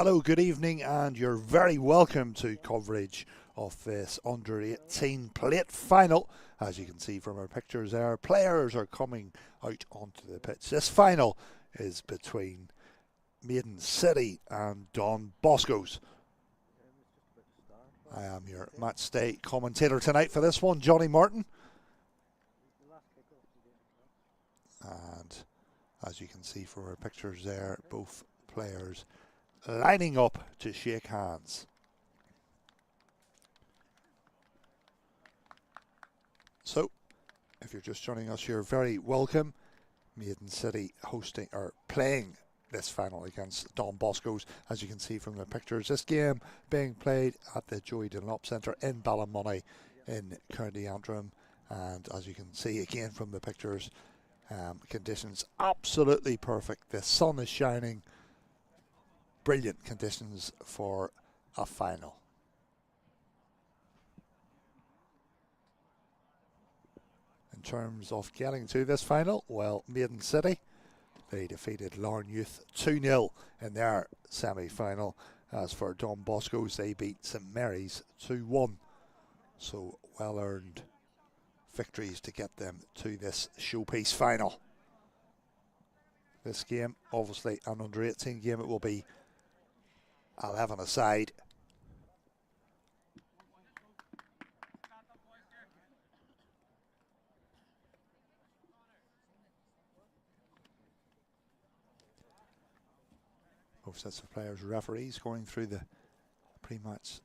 Hello, good evening, and you're very welcome to coverage of this under-18 plate final. As you can see from our pictures there, players are coming out onto the pitch. This final is between Maiden City and Don Boscos. I am your match day commentator tonight for this one, Johnny Martin. And as you can see from our pictures there, both players lining up to shake hands. So, if you're just joining us, you're very welcome. Maiden City hosting or playing this final against Don Boscos, as you can see from the pictures. This game being played at the Joey Dunlop Centre in Ballymoney in County Antrim, and as you can see again from the pictures, conditions absolutely perfect. The sun is shining. Brilliant conditions for a final. In terms of getting to this final, well, Maiden City, they defeated Larne Youth 2-0 in their semi-final. As for Don Bosco's, they beat St Mary's 2-1. So well-earned victories to get them to this showpiece final. This game, obviously an under-18 game, it will be 11 aside. Both sets of players, referees going through the pre-match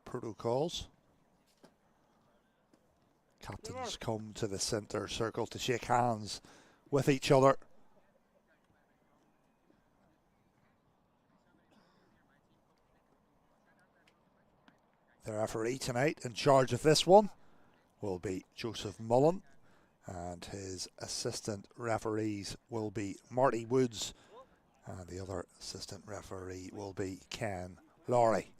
protocols. Captains come to the centre circle to shake hands with each other. The referee tonight in charge of this one will be Joseph Mullen, and his assistant referees will be Marty Woods, and the other assistant referee will be Ken Lowry.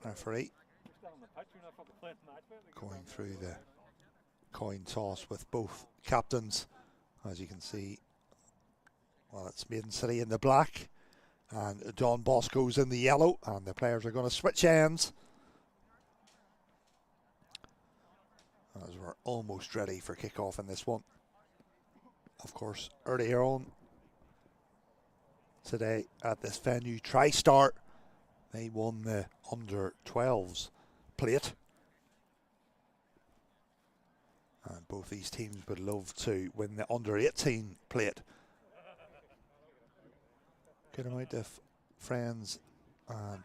Referee going through the coin toss with both captains. As you can see, well, it's Maiden City in the black and Don Bosco's in the yellow, and the players are going to switch ends as we're almost ready for kickoff in this one. Of course, earlier on today at this venue, TriStar, they won the under-12s plate, and both these teams would love to win the under-18 plate. Good amount of friends and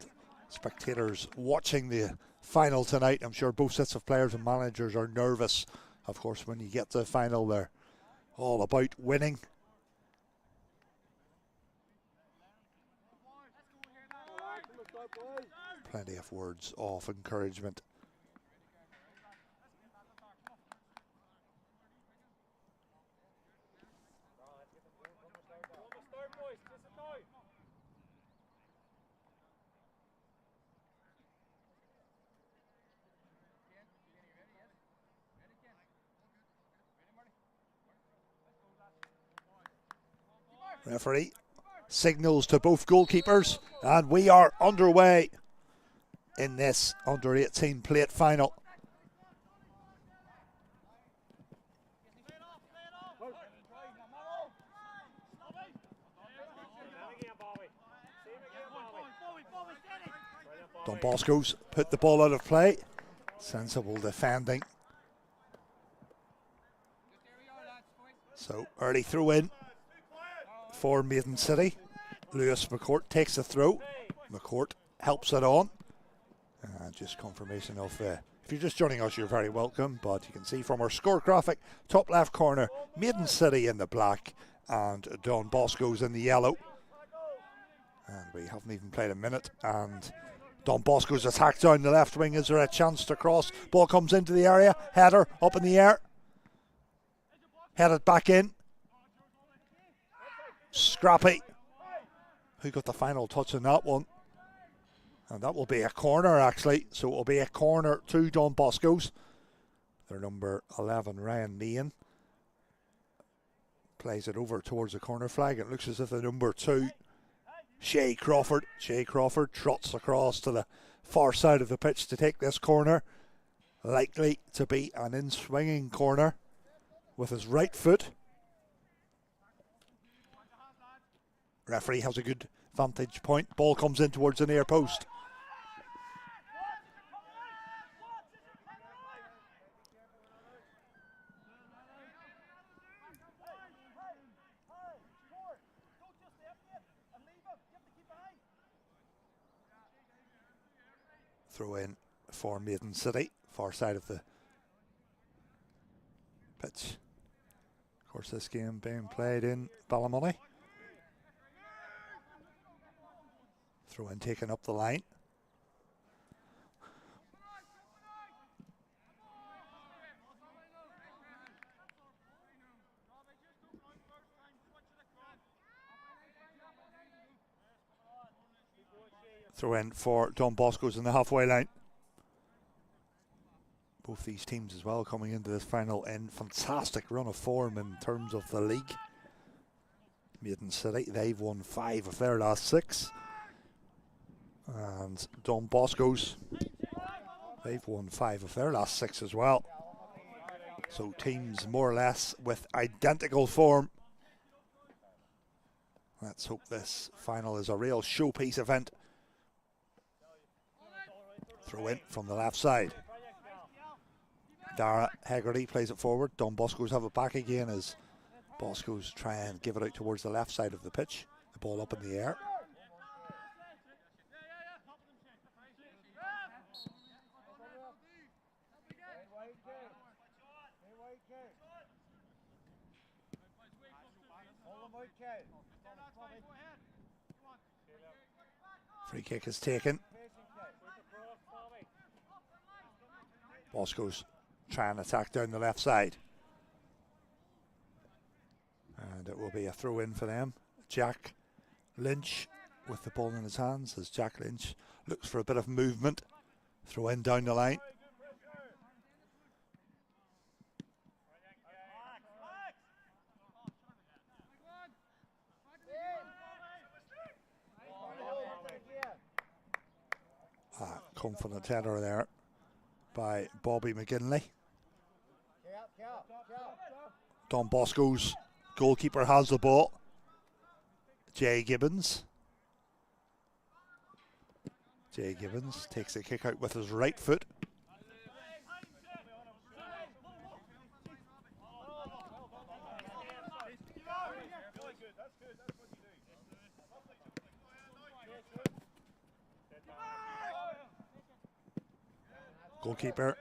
spectators watching the final tonight. I'm sure both sets of players and managers are nervous. Of course, when you get to the final, they're all about winning. Plenty of words of encouragement. Referee signals to both goalkeepers, and we are underway in this under-18 plate final. Don Bosco's put the ball out of play. Sensible defending. So early throw in for Maiden City. Lewis McCourt takes the throw. McCourt helps it on. Just confirmation of if you're just joining us, you're very welcome. But you can see from our score graphic, top left corner, Maiden City in the black and Don Bosco's in the yellow. And we haven't even played a minute, and Don Bosco's attack down the left wing. Is there a chance to cross? Ball comes into the area. Header up in the air. Headed back in. Scrappy, who got the final touch on that one. And that will be a corner, actually. So it will be a corner to Don Bosco's. Their number 11, Ryan Meehan, plays it over towards the corner flag. It looks as if the number 2 Shay Crawford. Shay Crawford trots across to the far side of the pitch to take this corner. Likely to be an in-swinging corner with his right foot. Referee has a good vantage point. Ball comes in towards the near post. Throw in for Maiden City, far side of the pitch. Of course, this game being played in Ballymoney. Throw in taken up the line. Throw in for Don Bosco's in the halfway line. Both these teams as well coming into this final in fantastic run of form in terms of the league. Maiden City, they've won 5 of their last 6. And Don Bosco's, they've won 5 of their last 6 as well. So teams more or less with identical form. Let's hope this final is a real showpiece event. Throw in from the left side. Dara Hegarty plays it forward. Don Bosco's have it back again as Bosco's try and give it out towards the left side of the pitch. The ball up in the air. Free kick is taken. Bosco's trying to attack down the left side. And it will be a throw in for them. Jack Lynch with the ball in his hands as Jack Lynch looks for a bit of movement. Throw in down the line. Confident header there by Bobby McGinley. Don Bosco's goalkeeper has the ball. Jay Gibbons. Jay Gibbons takes a kick out with his right foot. Goalkeeper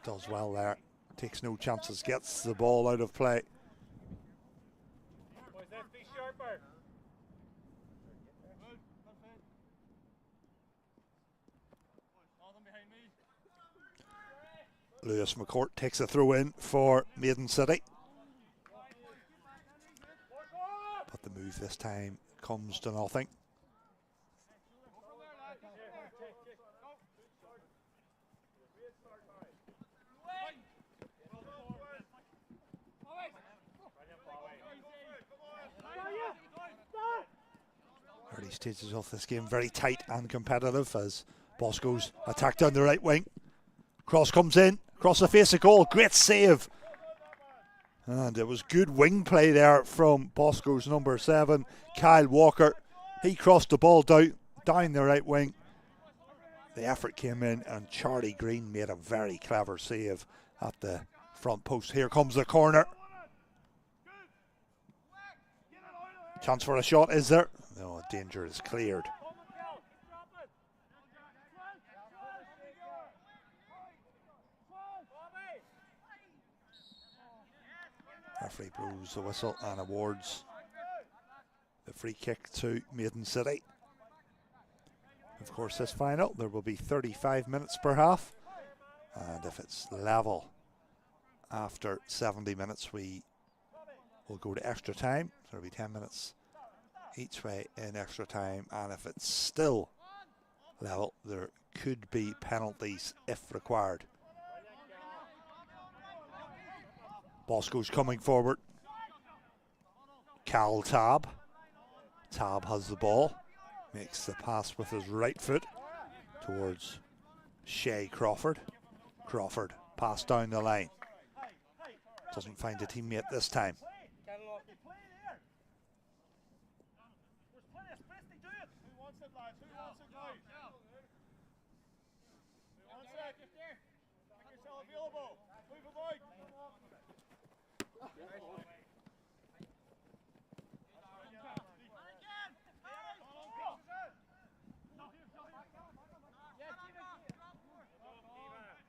does well there, takes no chances, gets the ball out of play. Lewis McCourt takes a throw in for Maiden City. But the move this time comes to nothing. Early stages of this game very tight and competitive as Bosco's attack down the right wing. Cross comes in, across the face of goal, great save. And it was good wing play there from Bosco's number 7, Kyle Walker. He crossed the ball down the right wing. The effort came in and Charlie Green made a very clever save at the front post. Here comes the corner. Chance for a shot, is there? No, danger is cleared. Referee blows the whistle and awards the free kick to Maiden City. Of course, this final, there will be 35 minutes per half. And if it's level after 70 minutes, we will go to extra time. So there'll be 10 minutes each way in extra time, and if it's still level, there could be penalties if required. Bosco's coming forward. Cal Tab Tab has the ball, makes the pass with his right foot towards Shea Crawford. Crawford, pass down the line. Doesn't find a teammate this time.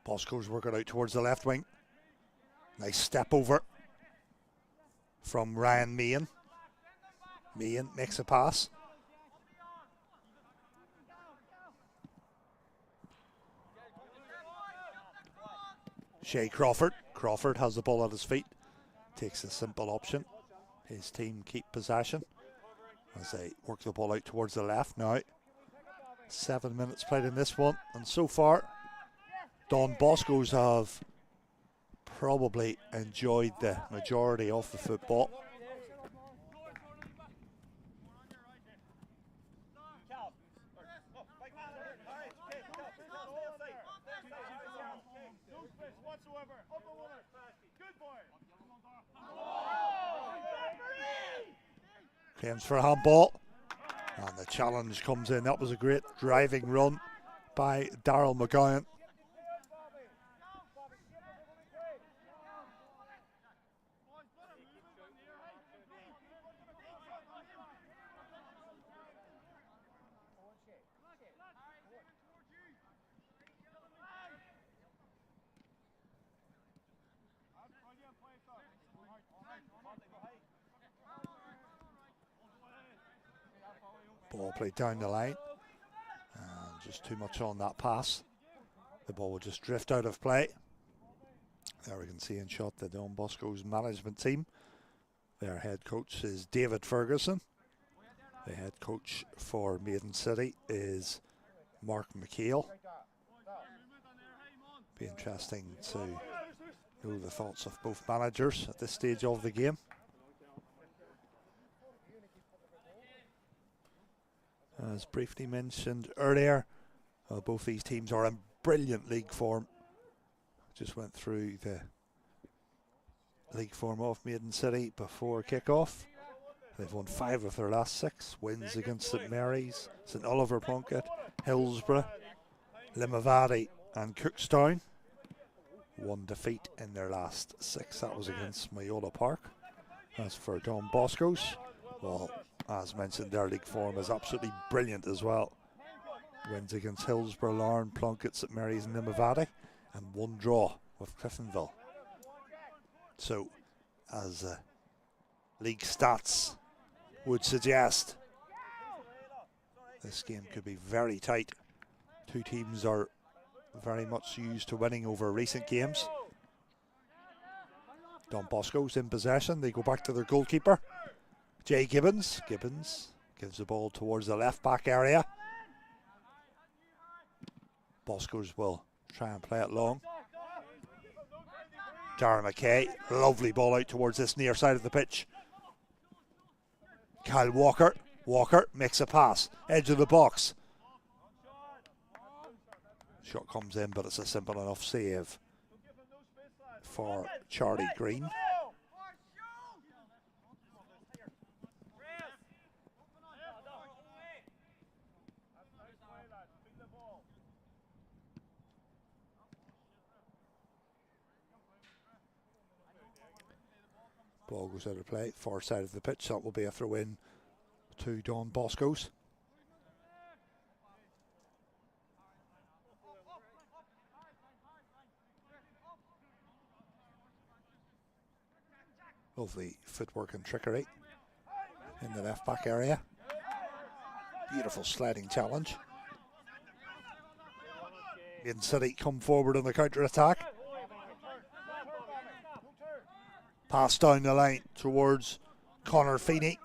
Bosco's working out towards the left wing. Nice step over from Ryan Meehan. Meehan makes a pass. Shea Crawford. Crawford has the ball at his feet. Takes a simple option. His team keep possession as they work the ball out towards the left now. 7 minutes played in this one, and so far Don Boscos have probably enjoyed the majority of the football. Claims for a handball, and the challenge comes in. That was a great driving run by Daryl McGowan. Ball played down the line, and just too much on that pass. The ball will just drift out of play. There we can see in shot the Don Bosco's management team. Their head coach is David Ferguson. The head coach for Maiden City is Mark McHale. Be interesting to know the thoughts of both managers at this stage of the game. As briefly mentioned earlier, both these teams are in brilliant league form. Just went through the league form of Maiden City before kickoff. They've won 5 of their last 6 wins against St Mary's, St Oliver Plunkett, Hillsborough, Limavady and Cookstown. 1 defeat in their last 6. That was against Mayola Park. As for Don Bosco's, well, as mentioned, their league form is absolutely brilliant as well. Wins against Hillsborough, Larne, Plunkett, St Mary's and Limavady, and 1 draw with Cliftonville. So, as league stats would suggest, this game could be very tight. 2 teams are very much used to winning over recent games. Don Bosco's in possession. They go back to their goalkeeper, Jay Gibbons. Gibbons gives the ball towards the left back area. Bosco's will try and play it long. Darren McKay, lovely ball out towards this near side of the pitch. Kyle Walker. Walker makes a pass, edge of the box. Shot comes in, but it's a simple enough save for Charlie Green. Ball goes out of play, far side of the pitch. That will be a throw in to Don Bosco's. Lovely footwork and trickery in the left back area. Beautiful sliding challenge. Maiden City come forward on the counter attack. Pass down the line towards Connor Feeney.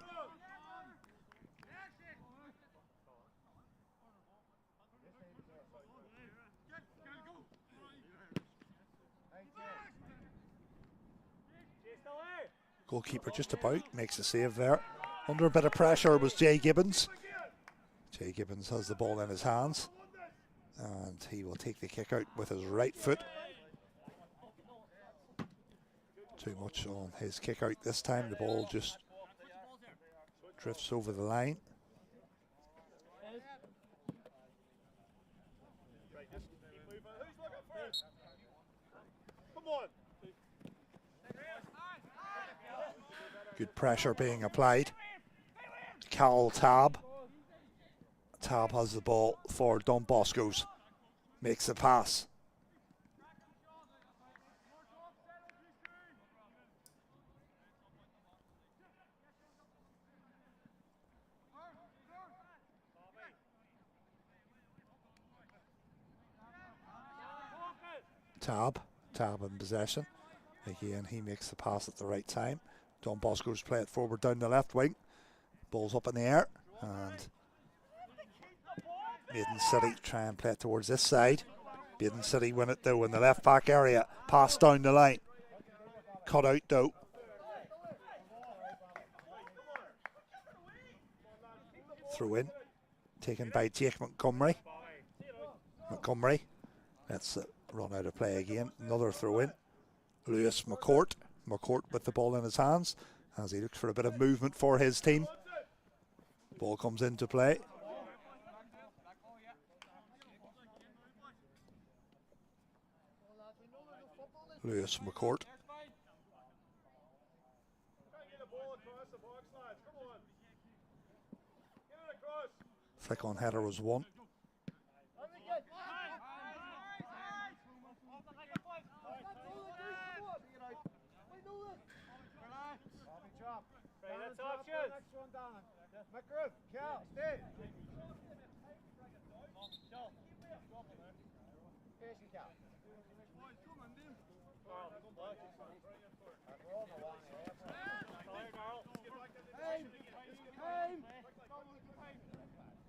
Goalkeeper just about makes a save there. Under a bit of pressure was Jay Gibbons. Jay Gibbons has the ball in his hands, and he will take the kick out with his right foot. Too much on his kick out this time. The ball just drifts over the line. Good pressure being applied. Cal Tab. Tab has the ball for Don Boscos. Makes the pass. Tab in possession. Again, he makes the pass at the right time. Don Bosco's play it forward down the left wing. Ball's up in the air, and Maiden City try and play it towards this side. Maiden City win it though in the left back area. Pass down the line. Cut out though. Throw in. Taken by Jake Montgomery. Montgomery. Let's run out of play again. Another throw in. Lewis McCourt. McCourt with the ball in his hands as he looks for a bit of movement for his team. Ball comes into play. Lewis McCourt. Flick on header was one.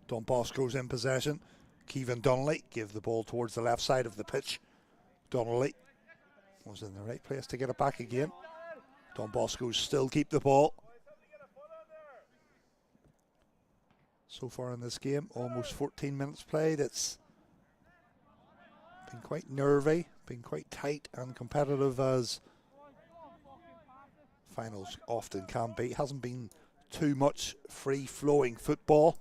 Don Bosco's in possession. Kevin Donnelly give the ball towards the left side of the pitch. Donnelly was in the right place to get it back again. Don Bosco's still keep the ball. So far in this game, almost 14 minutes played. It's been quite nervy, been quite tight and competitive as finals often can be. It hasn't been too much free-flowing football.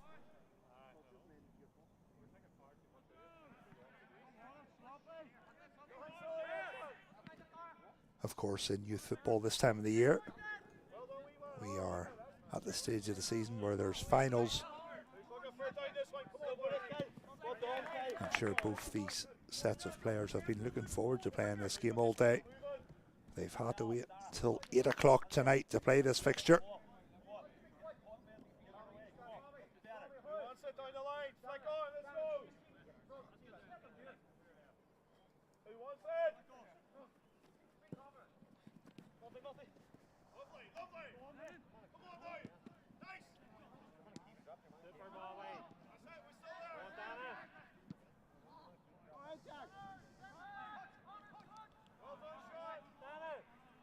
Of course, in youth football this time of the year, we are at the stage of the season where there's finals. I'm sure both these sets of players have been looking forward to playing this game all day. They've had to wait until 8 o'clock tonight to play this fixture.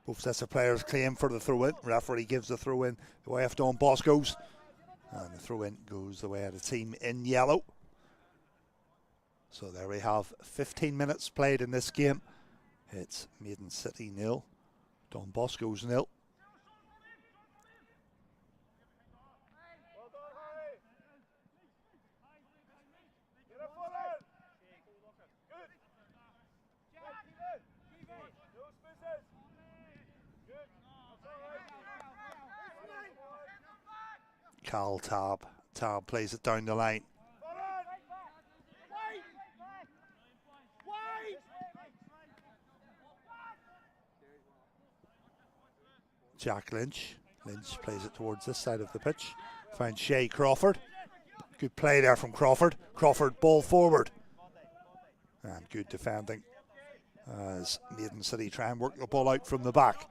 Both sets of players claim for the throw-in. Referee gives the throw-in the way of Don Bosco's. And the throw-in goes the way of the team in yellow. So there we have 15 minutes played in this game. It's Maiden City 0, Don Bosco's 0. Cal Tab. Tab plays it down the line. Jack Lynch. Lynch plays it towards this side of the pitch. Finds Shay Crawford. Good play there from Crawford. Crawford ball forward. And good defending as Maiden City try and work the ball out from the back.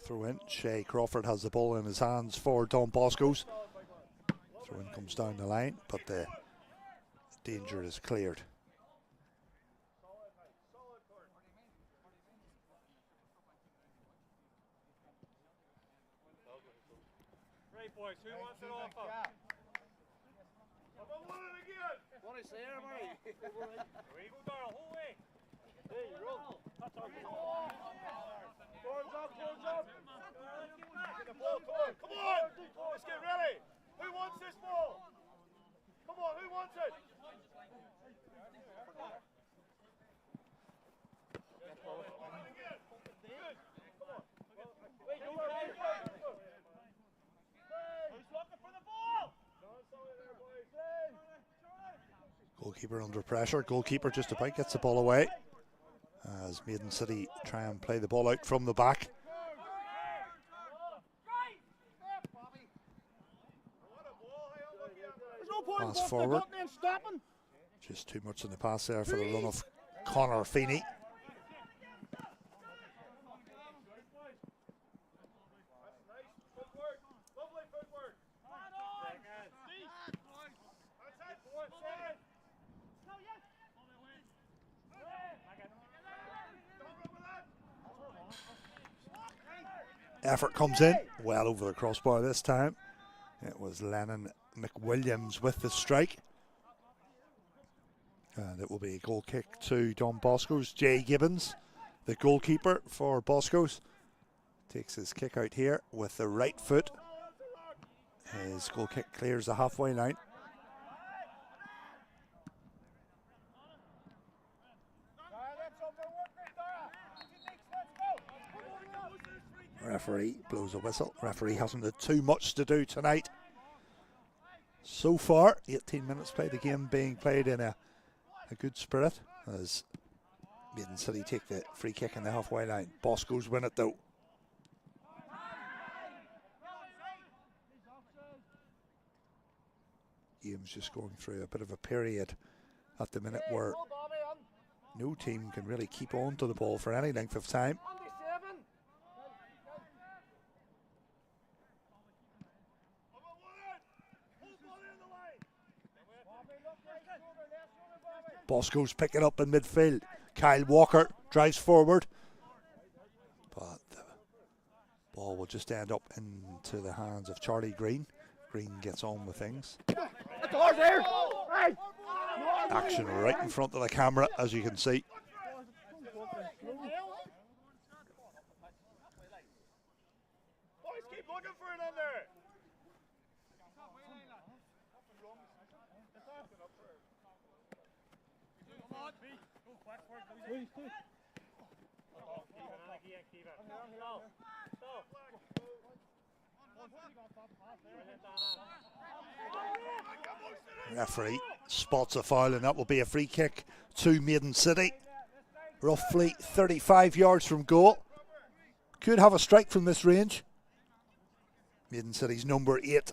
throw in. Shay Crawford has the ball in his hands for Don Boscos. Throw in comes down the line, but the danger is cleared. Right, boys, who wants it off of? I want it again! What is there, mate? There you go, Darrell, whole way. Hey, roll. That's our goal. Boards up, boards up. Get the ball, come on! Let's get ready! Who wants this ball? Come on, who wants it? Goalkeeper under pressure. Goalkeeper just about gets the ball away as Maiden City try and play the ball out from the back. Pass forward. Just too much in the pass there for the run of Connor Feeney. Effort comes in, well over the crossbar this time. It was Lennon McWilliams with the strike. And it will be a goal kick to Don Bosco's. Jay Gibbons, the goalkeeper for Boscos, takes his kick out here with the right foot. His goal kick clears the halfway line. Referee blows a whistle. Referee hasn't had too much to do tonight. So far, 18 minutes played, the game being played in a good spirit as Maiden City take the free kick in the halfway line. Boscos win it though. Game's just going through a bit of a period at the minute where no team can really keep on to the ball for any length of time. Bosco's pick it up in midfield. Kyle Walker drives forward, but the ball will just end up into the hands of Charlie Green. Green gets on with things. Action right in front of the camera, as you can see. Boys, keep looking for it on there. Referee spots a foul, and that will be a free kick to Maiden City. Roughly 35 yards from goal. Could have a strike from this range. Maiden City's number 8,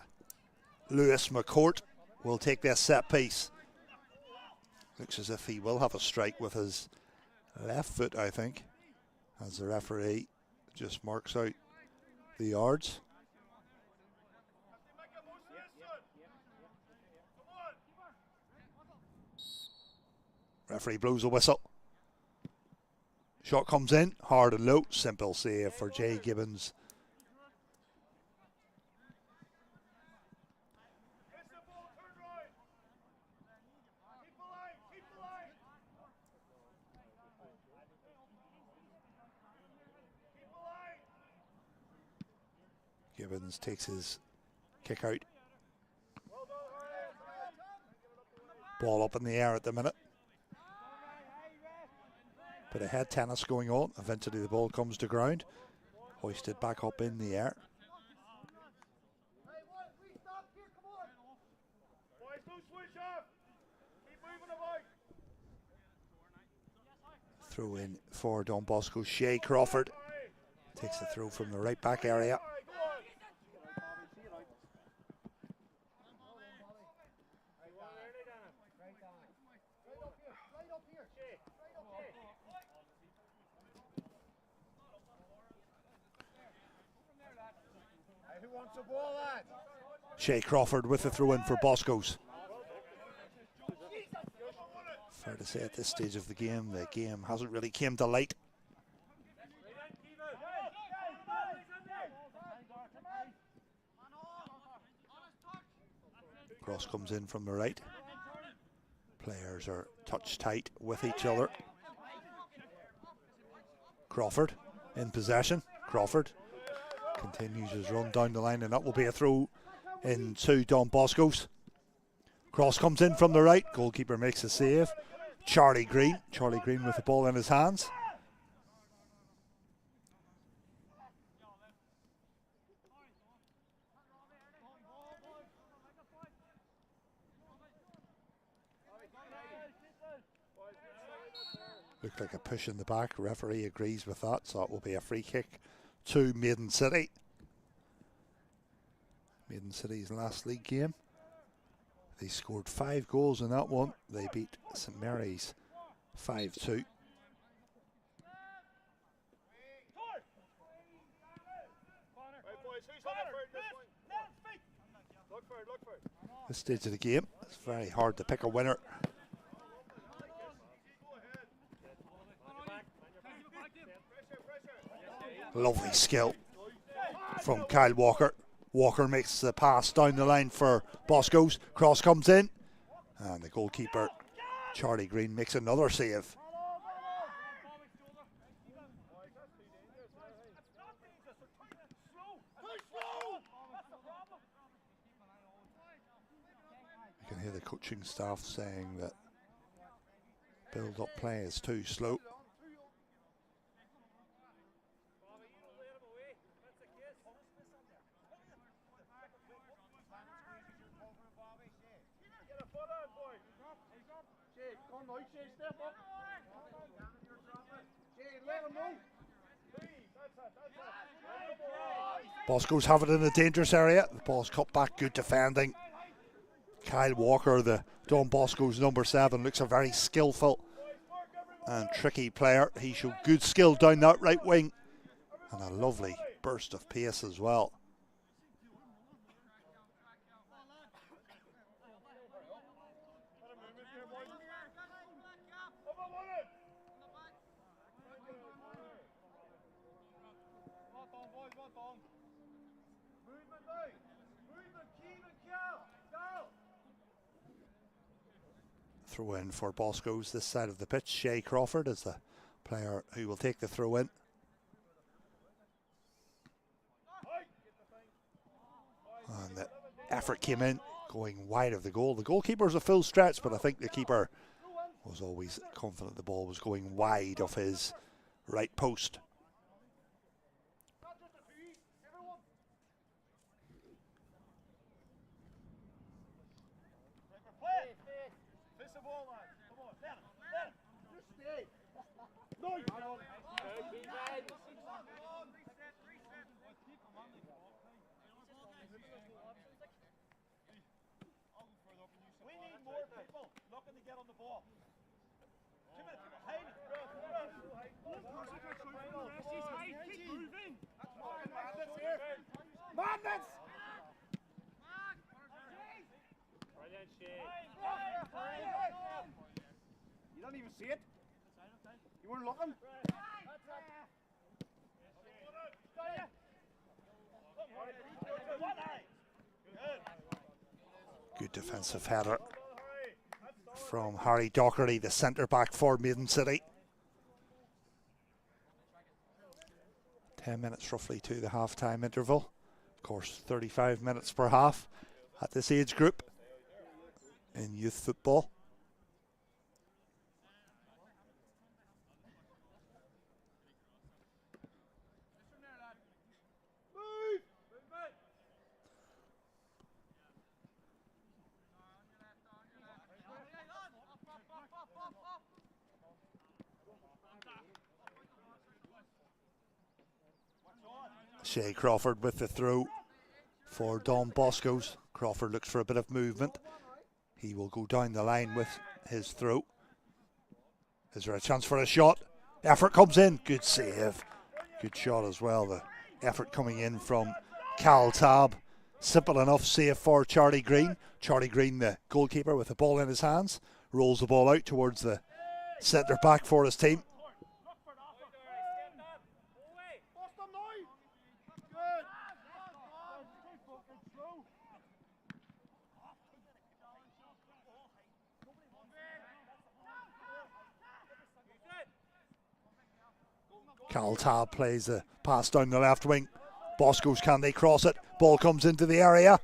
Lewis McCourt, will take this set piece. Looks as if he will have a strike with his left foot, I think, as the referee just marks out the yards. Referee blows a whistle. Shot comes in, hard and low. Simple save for Jay Gibbons. Gibbons takes his kick out. Ball up in the air at the minute. Bit of head tennis going on. Eventually the ball comes to ground. Hoisted back up in the air. Throw in for Don Bosco. Shay Crawford takes the throw from the right back area. Shea Crawford with the throw in for Boscos. Fair to say at this stage of the game hasn't really came to light. Cross comes in from the right. Players are touch tight with each other. Crawford in possession. Crawford continues his run down the line, and that will be a throw into Don Bosco's. Cross comes in from the right. Goalkeeper makes a save. Charlie Green with the ball in his hands. Looked like a push in the back. Referee agrees with that, so it will be a free kick to Maiden City. Maiden City's last league game. They scored 5 goals in that one. They beat St Mary's 5-2. This stage of the game, it's very hard to pick a winner. Lovely skill from Kyle Walker. Walker makes the pass down the line for Boscos. Cross comes in, and the goalkeeper, Charlie Green, makes another save. You can hear the coaching staff saying that build-up play is too slow. Bosco's have it in a dangerous area. The ball's cut back, good defending. Kyle Walker, the Don Bosco's number 7, looks a very skillful and tricky player. He showed good skill down that right wing and a lovely burst of pace as well. Throw in for Boscos this side of the pitch. Shea Crawford is the player who will take the throw in. And the effort came in going wide of the goal. The goalkeeper's a full stretch, but I think the keeper was always confident the ball was going wide of his right post. You don't even see it. You weren't looking. Good defensive header from Harry Docherty, the centre back for Maiden City. 10 minutes roughly to the half-time interval. Of course, 35 minutes per half at this age group in youth football. Shea Crawford with the throw for Don Bosco's. Crawford looks for a bit of movement. He will go down the line with his throw. Is there a chance for a shot? Effort comes in. Good save. Good shot as well. The effort coming in from Cal Tab, simple enough save for Charlie Green. Charlie Green, the goalkeeper, with the ball in his hands, rolls the ball out towards the centre back for his team. Cal Tab plays the pass down the left wing. Boscos, can they cross it? Ball comes into the area.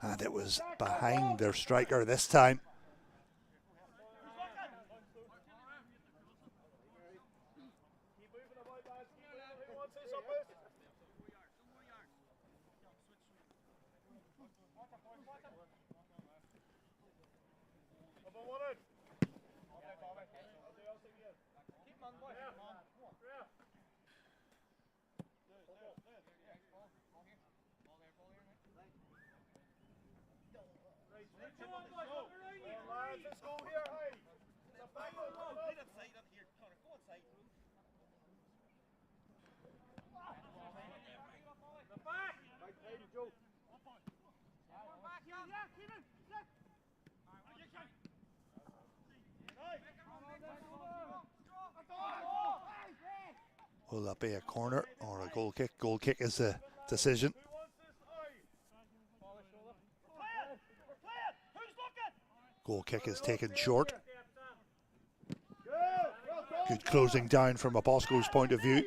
And it was behind their striker this time. Will that be a corner or a goal kick? Goal kick is the decision. Goal kick is taken short. Good closing down from a Bosco's point of view.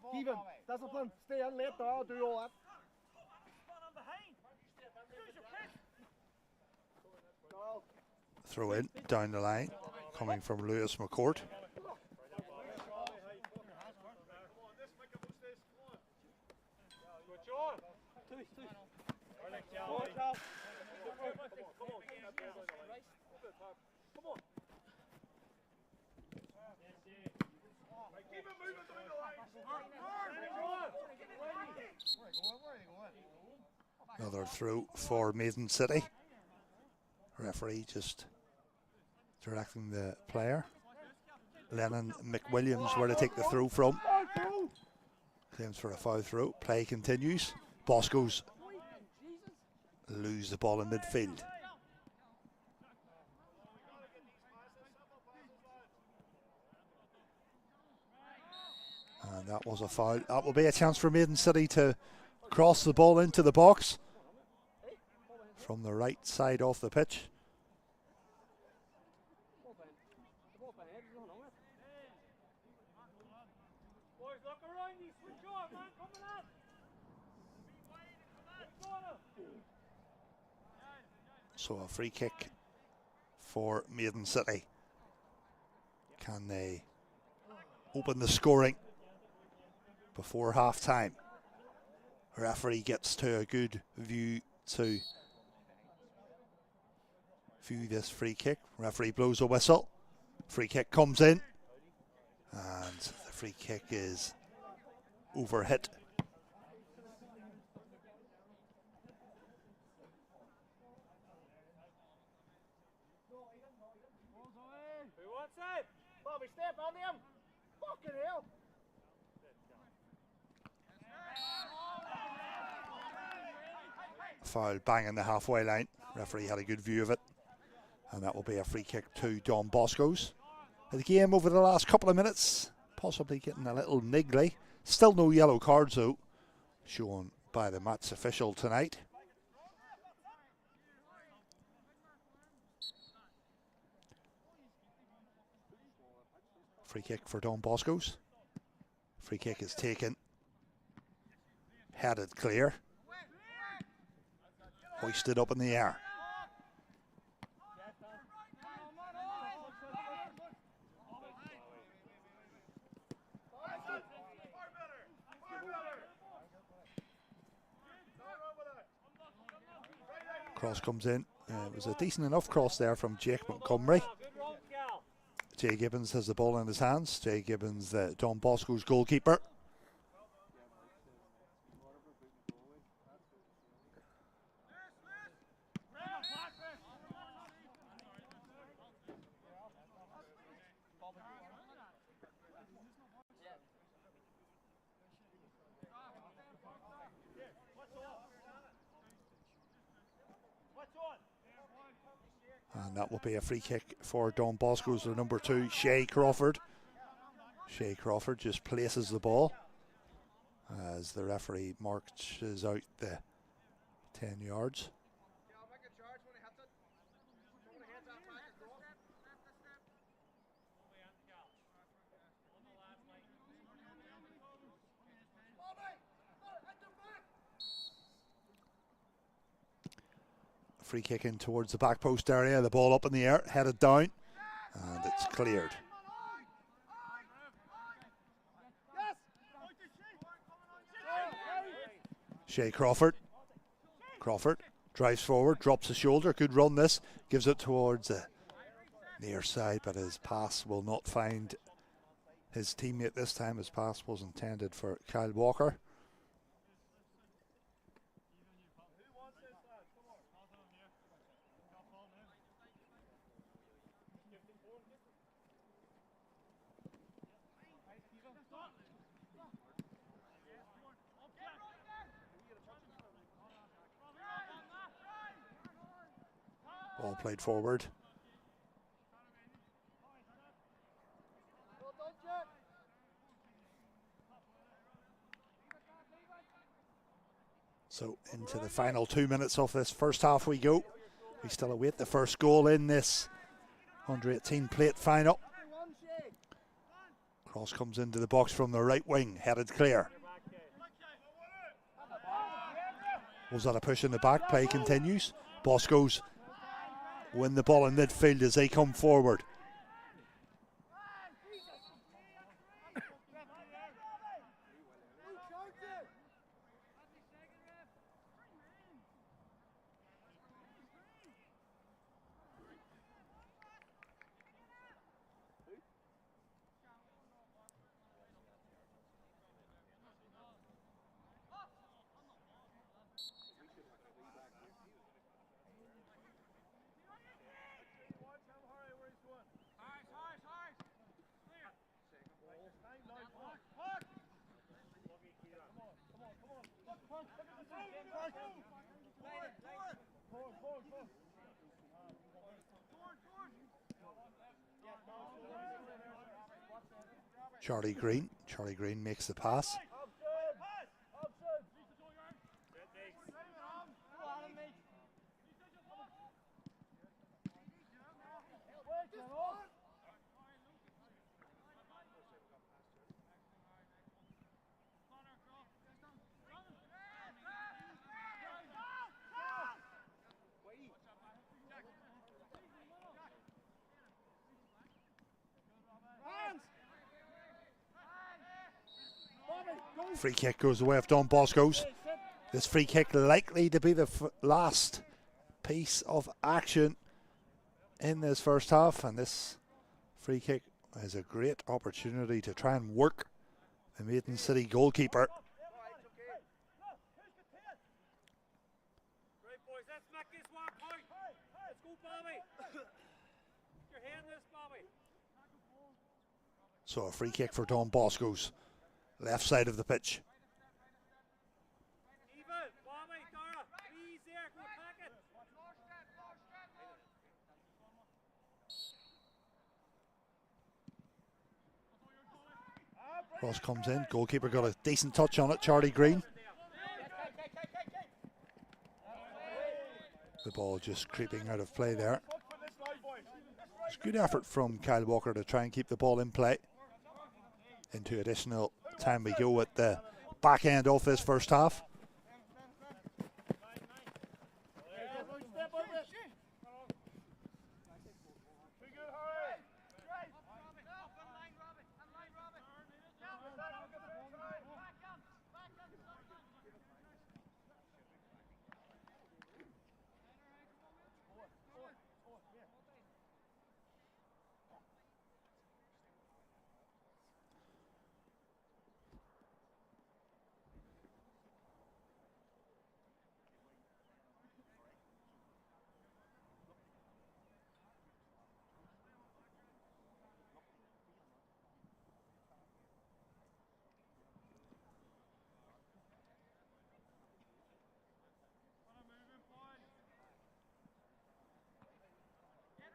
Steven, discipline, stay in, let the other do all that. Throw in, down the line, coming from Lewis McCourt. Another throw for Maiden City. Referee just directing the player. Lennon McWilliams where to take the throw from. Claims for a foul throw. Play continues. Boscos lose the ball in midfield. And that was a foul. That will be a chance for Maiden City to cross the ball into the box from the right side off the pitch. So a free kick for Maiden City. Can they open the scoring before half time? Referee gets to a good view to view this free kick. Referee blows a whistle. Free kick comes in. And the free kick is overhit. Who wants it? Bobby, step on him. Fucking hell. Foul banging the halfway line. Referee had a good view of it. And that will be a free kick to Don Bosco's. The game over the last couple of minutes, possibly getting a little niggly. Still no yellow cards though, shown by the match official tonight. Free kick for Don Bosco's. Free kick is taken. Headed clear. Hoisted up in the air. Cross comes in. It was a decent enough cross there from Jake Montgomery. Jay Gibbons has the ball in his hands. Jay Gibbons, the Don Bosco's goalkeeper. And that will be a free kick for Don Bosco's, their number 2, Shay Crawford. Shay Crawford just places the ball as the referee marches out the 10 yards. Free kick in towards the back post area, the ball up in the air, headed down, and it's cleared. Shay Crawford. Crawford drives forward, drops the shoulder, good run this, gives it towards the near side, but his pass will not find his teammate this time. His pass was intended for Kyle Walker. Ball played forward. So into the final 2 minutes of this first half we go. We still await the first goal in this under 18 plate final. Cross comes into the box from the right wing, headed clear. Was that a push in the back? Play continues. Boscos win the ball in midfield as they come forward. Charlie Green makes the pass. Free kick goes the way of Don Bosco's. This free kick likely to be the last piece of action in this first half, and this free kick is a great opportunity to try and work the Maiden City goalkeeper. So a free kick for Don Bosco's, left side of the pitch. Cross comes in, goalkeeper got a decent touch on it, Charlie Green. The ball just creeping out of play there. It's a good effort from Kyle Walker to try and keep the ball in play. Into additional time we go at the back end of this first half.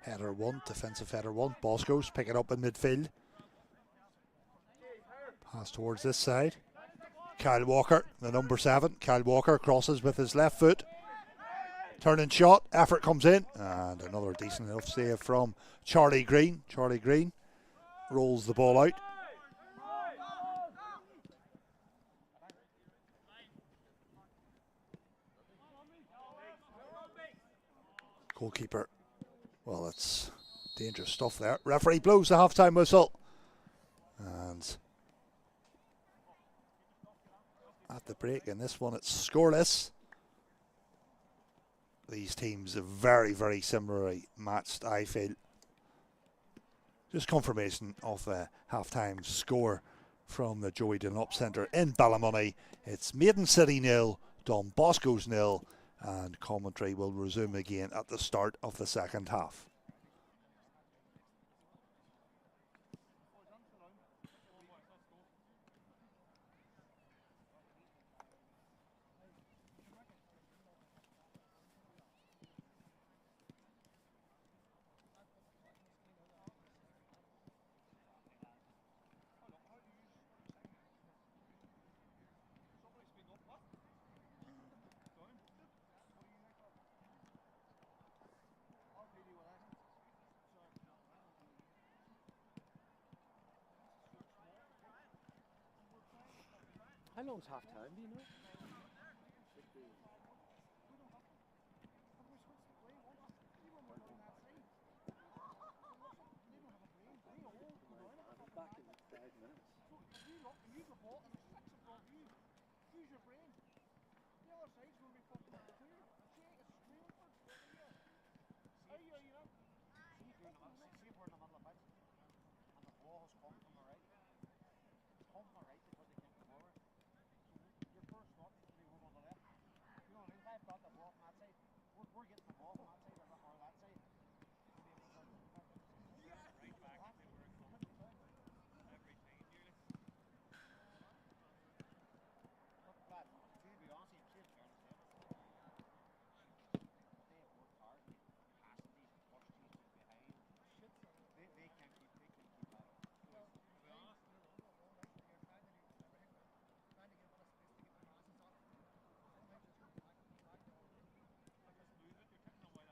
Header one, defensive header one. Boscos pick it up in midfield. Pass towards this side. Kyle Walker, the number 7. Kyle Walker crosses with his left foot. Turning shot, effort comes in, and another decent enough save from Charlie Green. Charlie Green rolls the ball out. Goalkeeper, well, it's dangerous stuff there. Referee blows the half-time whistle. And at the break in this one, it's scoreless. These teams are very, very similarly matched, I feel. Just confirmation of the half-time score from the Joey Dunlop Centre in Ballymoney. It's Maiden City 0, Don Bosco's 0, and commentary will resume again at the start of the second half. How long's half time, do you know? Back in 5 minutes. Use the ball and there's 6 in front of you. Use your brain. The other side's going to be fucking clear. Jay is straight for here. See if we're in the middle of it and the ball has come from the right. It's come from the right because they came forward. So your first thought is to be over on the left. You know what I mean? If I've got the ball from that side, we're getting the ball from that side or that side. Right back if they were coming. Every time nearly. But to be honest, you see fair to say they have worked hard to pass these and push these behind. They can't keep that up. Well, to be honest, you're trying to do everything, trying to get a bit of space to get the passes off. Sometimes it's back to because move it, you're kicking away.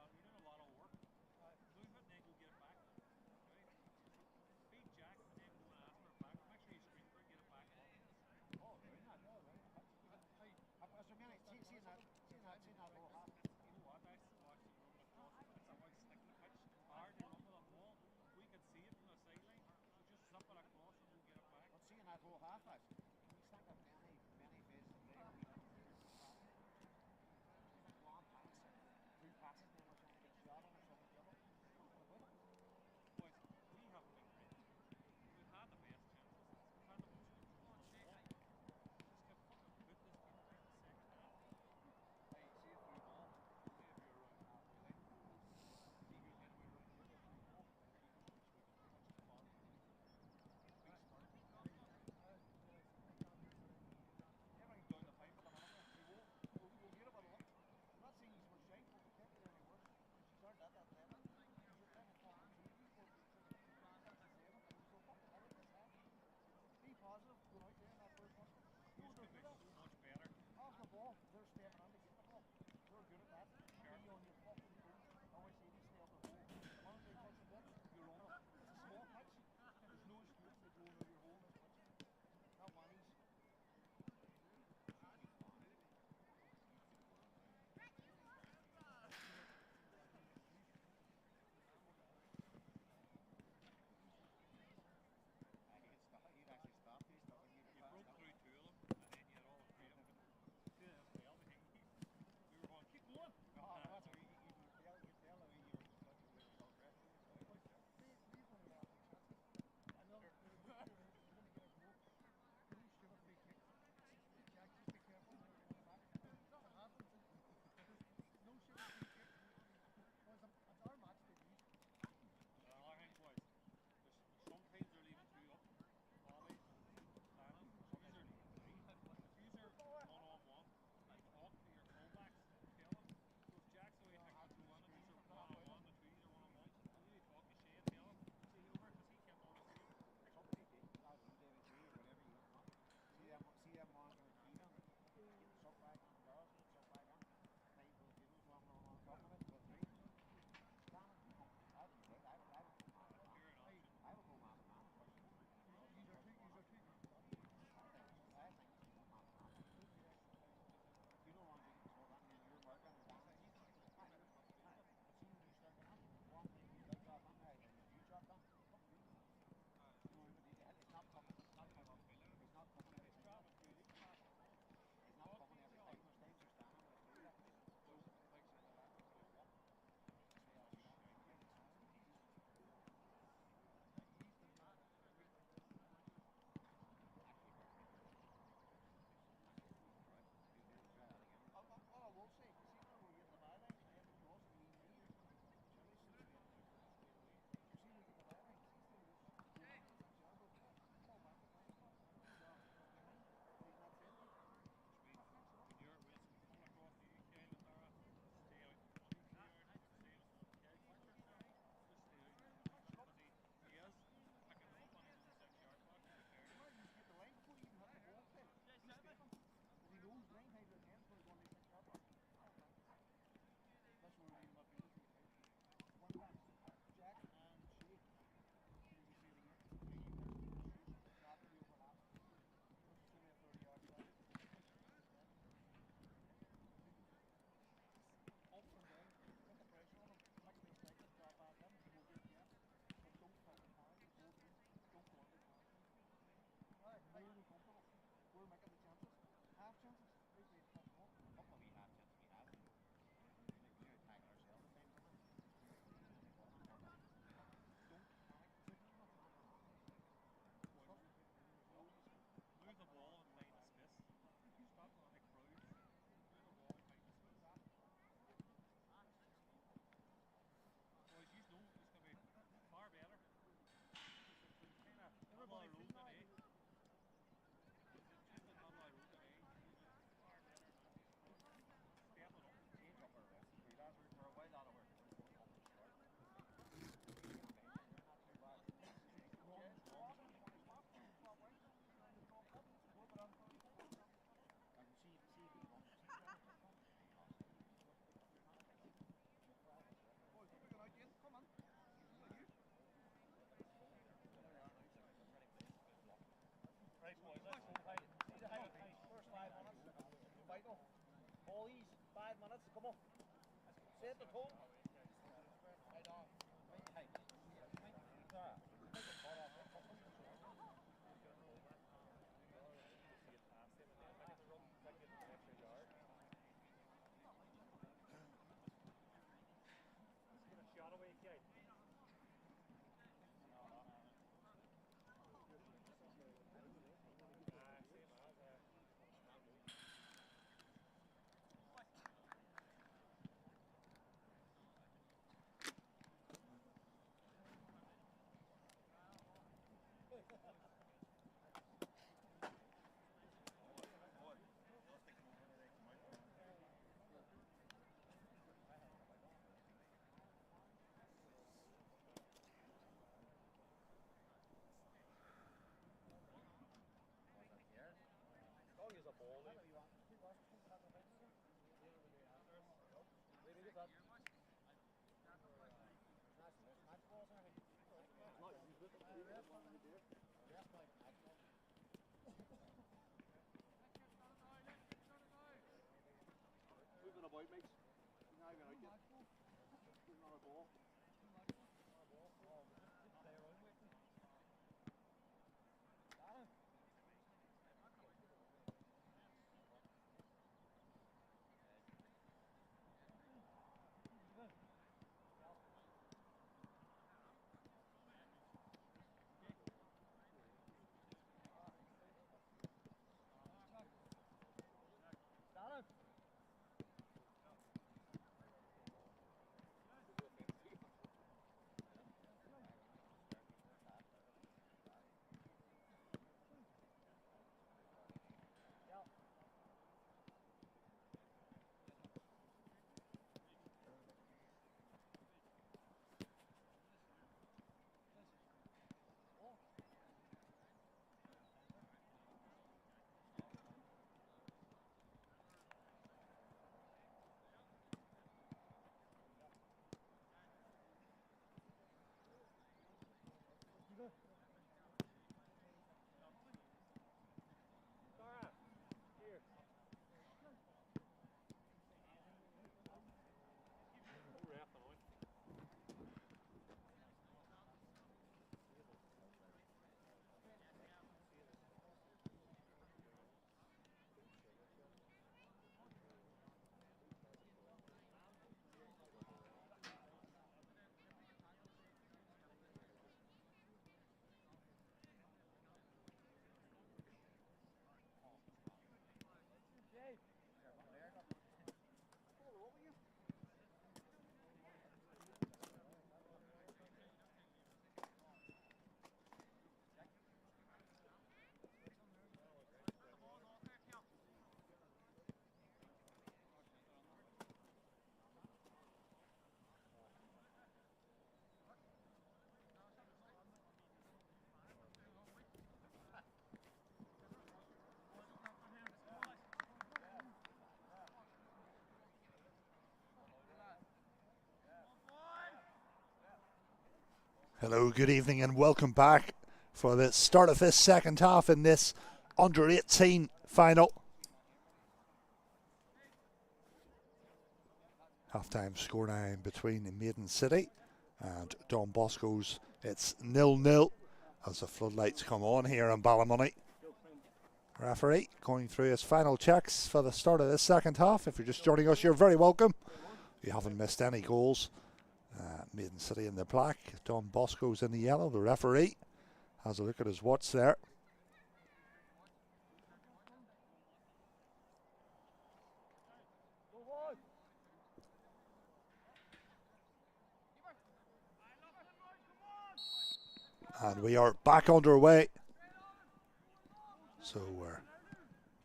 volleys, 5 minutes, come on. Set the tone. Moving about, mates. Now you're going to get another ball. Hello, good evening and welcome back for the start of this second half in this under 18 final. Half-time scoreline between Maiden City and Don Bosco's. It's 0-0 as the floodlights come on here in Ballymoney. Referee going through his final checks for the start of this second half. If you're just joining us, you're very welcome. You haven't missed any goals. Maiden City in the black, Don Bosco's in the yellow. The referee has a look at his watch there. And we are back underway. So we're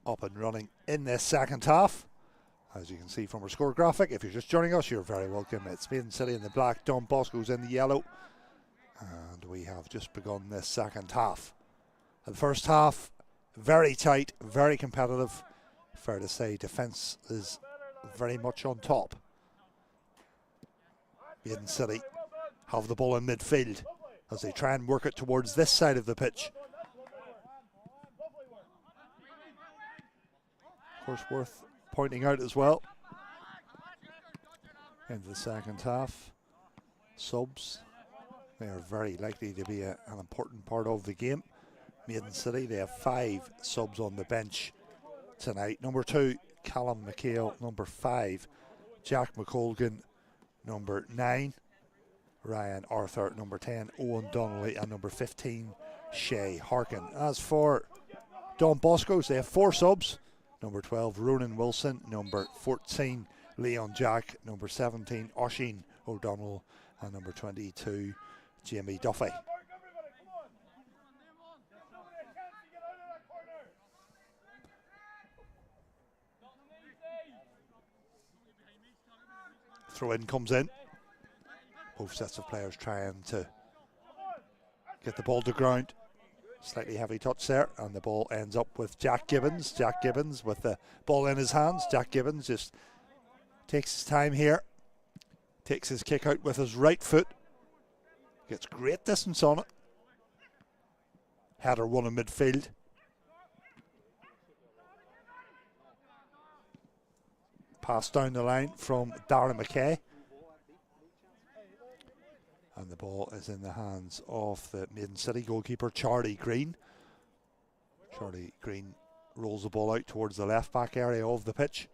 up and running in this second half. As you can see from our score graphic, if you're just joining us, you're very welcome. It's Maiden City in the black, Don Bosco's in the yellow. And we have just begun this second half. The first half, very tight, very competitive. Fair to say, defence is very much on top. Maiden City have the ball in midfield as they try and work it towards this side of the pitch. Horseworth pointing out as well. Into the second half. Subs, they are very likely to be an important part of the game. Maiden City, they have 5 subs on the bench tonight. Number 2, Callum McHale. Number 5, Jack McColgan. Number 9, Ryan Arthur. Number 10, Owen Donnelly. And number 15, Shay Harkin. As for Don Boscos, they have 4 subs. Number 12, Ronan Wilson. Number 14, Leon Jack. Number 17, Oisin O'Donnell. And number 22, Jamie Duffy. Throw in comes in. Both sets of players trying to get the ball to ground. Slightly heavy touch there, and the ball ends up with Jack Gibbons. Jack Gibbons with the ball in his hands. Jack Gibbons just takes his time here. Takes his kick out with his right foot. Gets great distance on it. Header won in midfield. Pass down the line from Darren McKay. And the ball is in the hands of the Maiden City goalkeeper, Charlie Green. Charlie Green rolls the ball out towards the left back area of the pitch.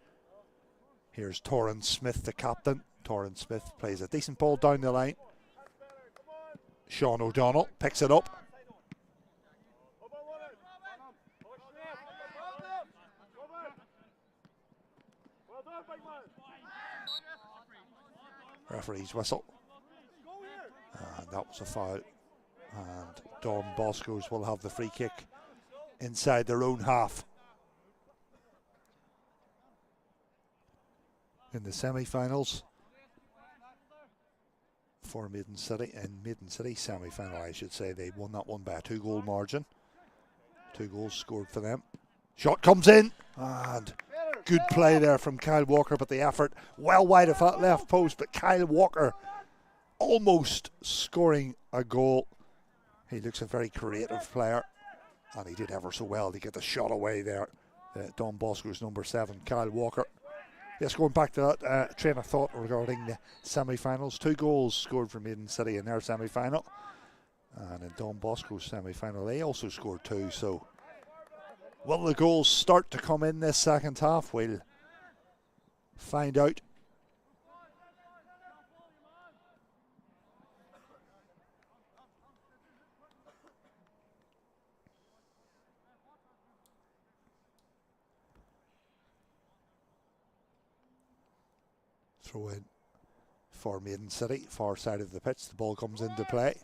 Here's Torrin Smith, the captain. Torrin Smith plays a decent ball down the line. Sean O'Donnell picks it up. Referee's whistle. And that was a foul. And Don Boscos will have the free kick inside their own half. In the semi-finals for Maiden City, in Maiden City semi-final I should say, they won that one by a 2-goal margin. 2 goals scored for them. Shot comes in, and good play there from Kyle Walker, but the effort well wide of that left post, but Kyle Walker almost scoring a goal. He looks a very creative player, and he did ever so well to get the shot away there. Don Bosco's number 7, Kyle Walker. Yes, going back to that train of thought regarding the semi-finals, 2 goals scored for Maiden City in their semi-final, and in Don Bosco's semi-final they also scored 2. So will the goals start to come in this second half? We'll find out. Throw in for Maiden City, far side of the pitch. The ball comes into play.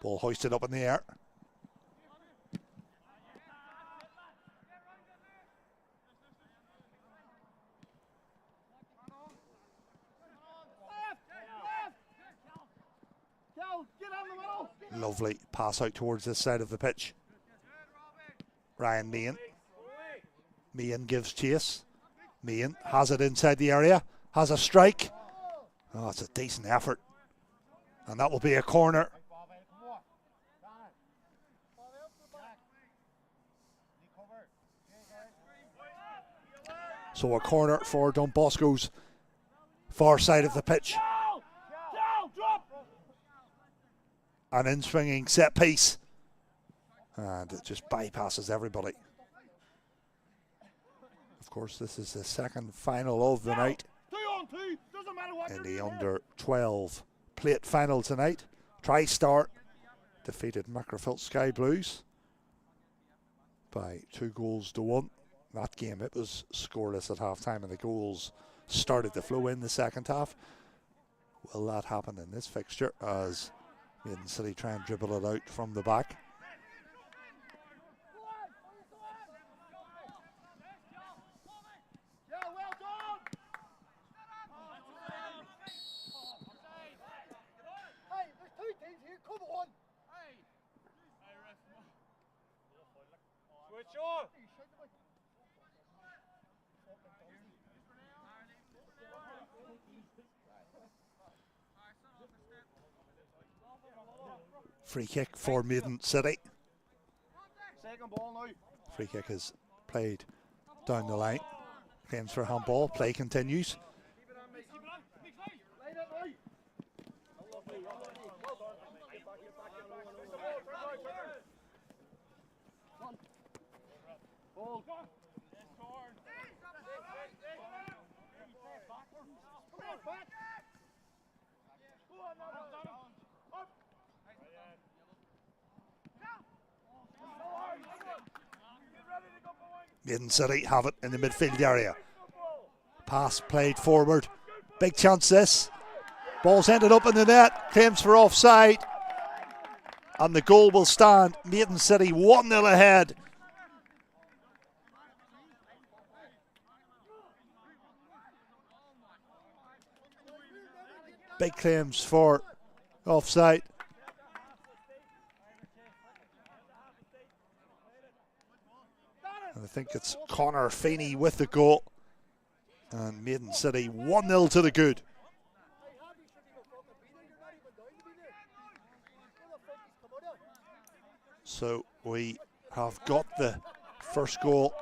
Ball hoisted up in the air. Lovely pass out towards this side of the pitch. Ryan Meehan. Meehan gives chase. Meehan has it inside the area. Has a strike. Oh, it's a decent effort. And that will be a corner. So a corner for Don Bosco's far side of the pitch. An in-swinging set piece. And it just bypasses everybody. Of course, this is the second final of the night. In the under-12 plate final tonight, TriStar defeated Macrophil Sky Blues by 2-1. That game, it was scoreless at half-time, and the goals started to flow in the second half. Will that happen in this fixture as Maiden City try and dribble it out from the back? Free kick for Maiden City. Free kick is played down the line. Claims for handball. Play continues. Maiden City have it in the midfield area. Pass played forward. Big chance this. Ball's ended up in the net. Claims for offside. And the goal will stand. Maiden City 1-0 ahead. Big claims for offside. And I think it's Connor Feeney with the goal. And Maiden City 1-0 to the good. So we have got the first goal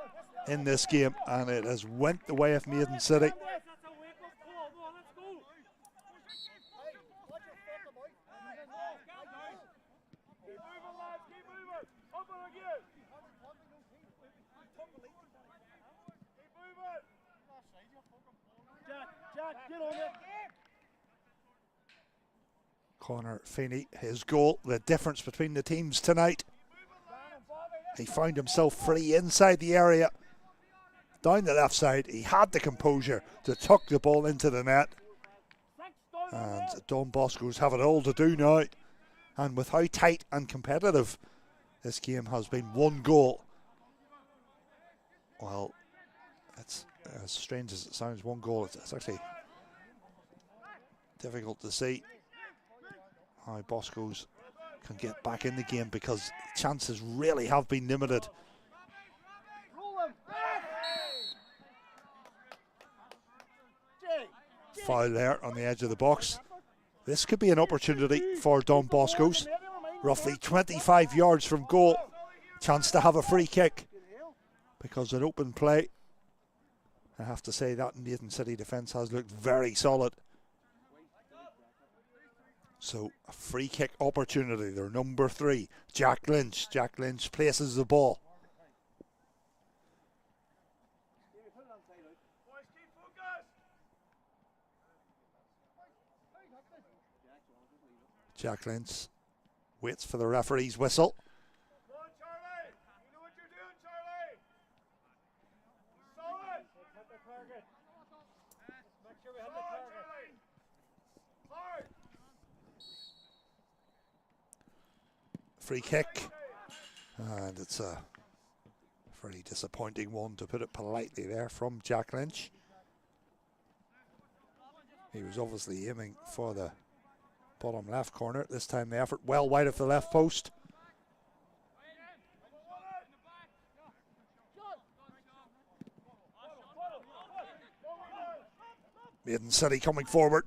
in this game, and it has went the way of Maiden City. Connor Feeney, his goal, the difference between the teams tonight. He found himself free inside the area, down the left side. He had the composure to tuck the ball into the net. And Don Boscos have it all to do now. And with how tight and competitive this game has been, one goal. Well, it's as strange as it sounds, one goal. It's actually difficult to see how Boscos can get back in the game, because chances really have been limited. Foul there on the edge of the box. This could be an opportunity for Don Boscos. Roughly 25 yards from goal. Chance to have a free kick, because an open play. I have to say that Maiden City defence has looked very solid. So a free kick opportunity. They're number 3, Jack Lynch. Jack Lynch places the ball. Jack Lynch waits for the referee's whistle. Free kick, and it's a very disappointing one, to put it politely, there from Jack Lynch. He was obviously aiming for the bottom left corner. This time the effort well wide of the left post. Maiden City coming forward.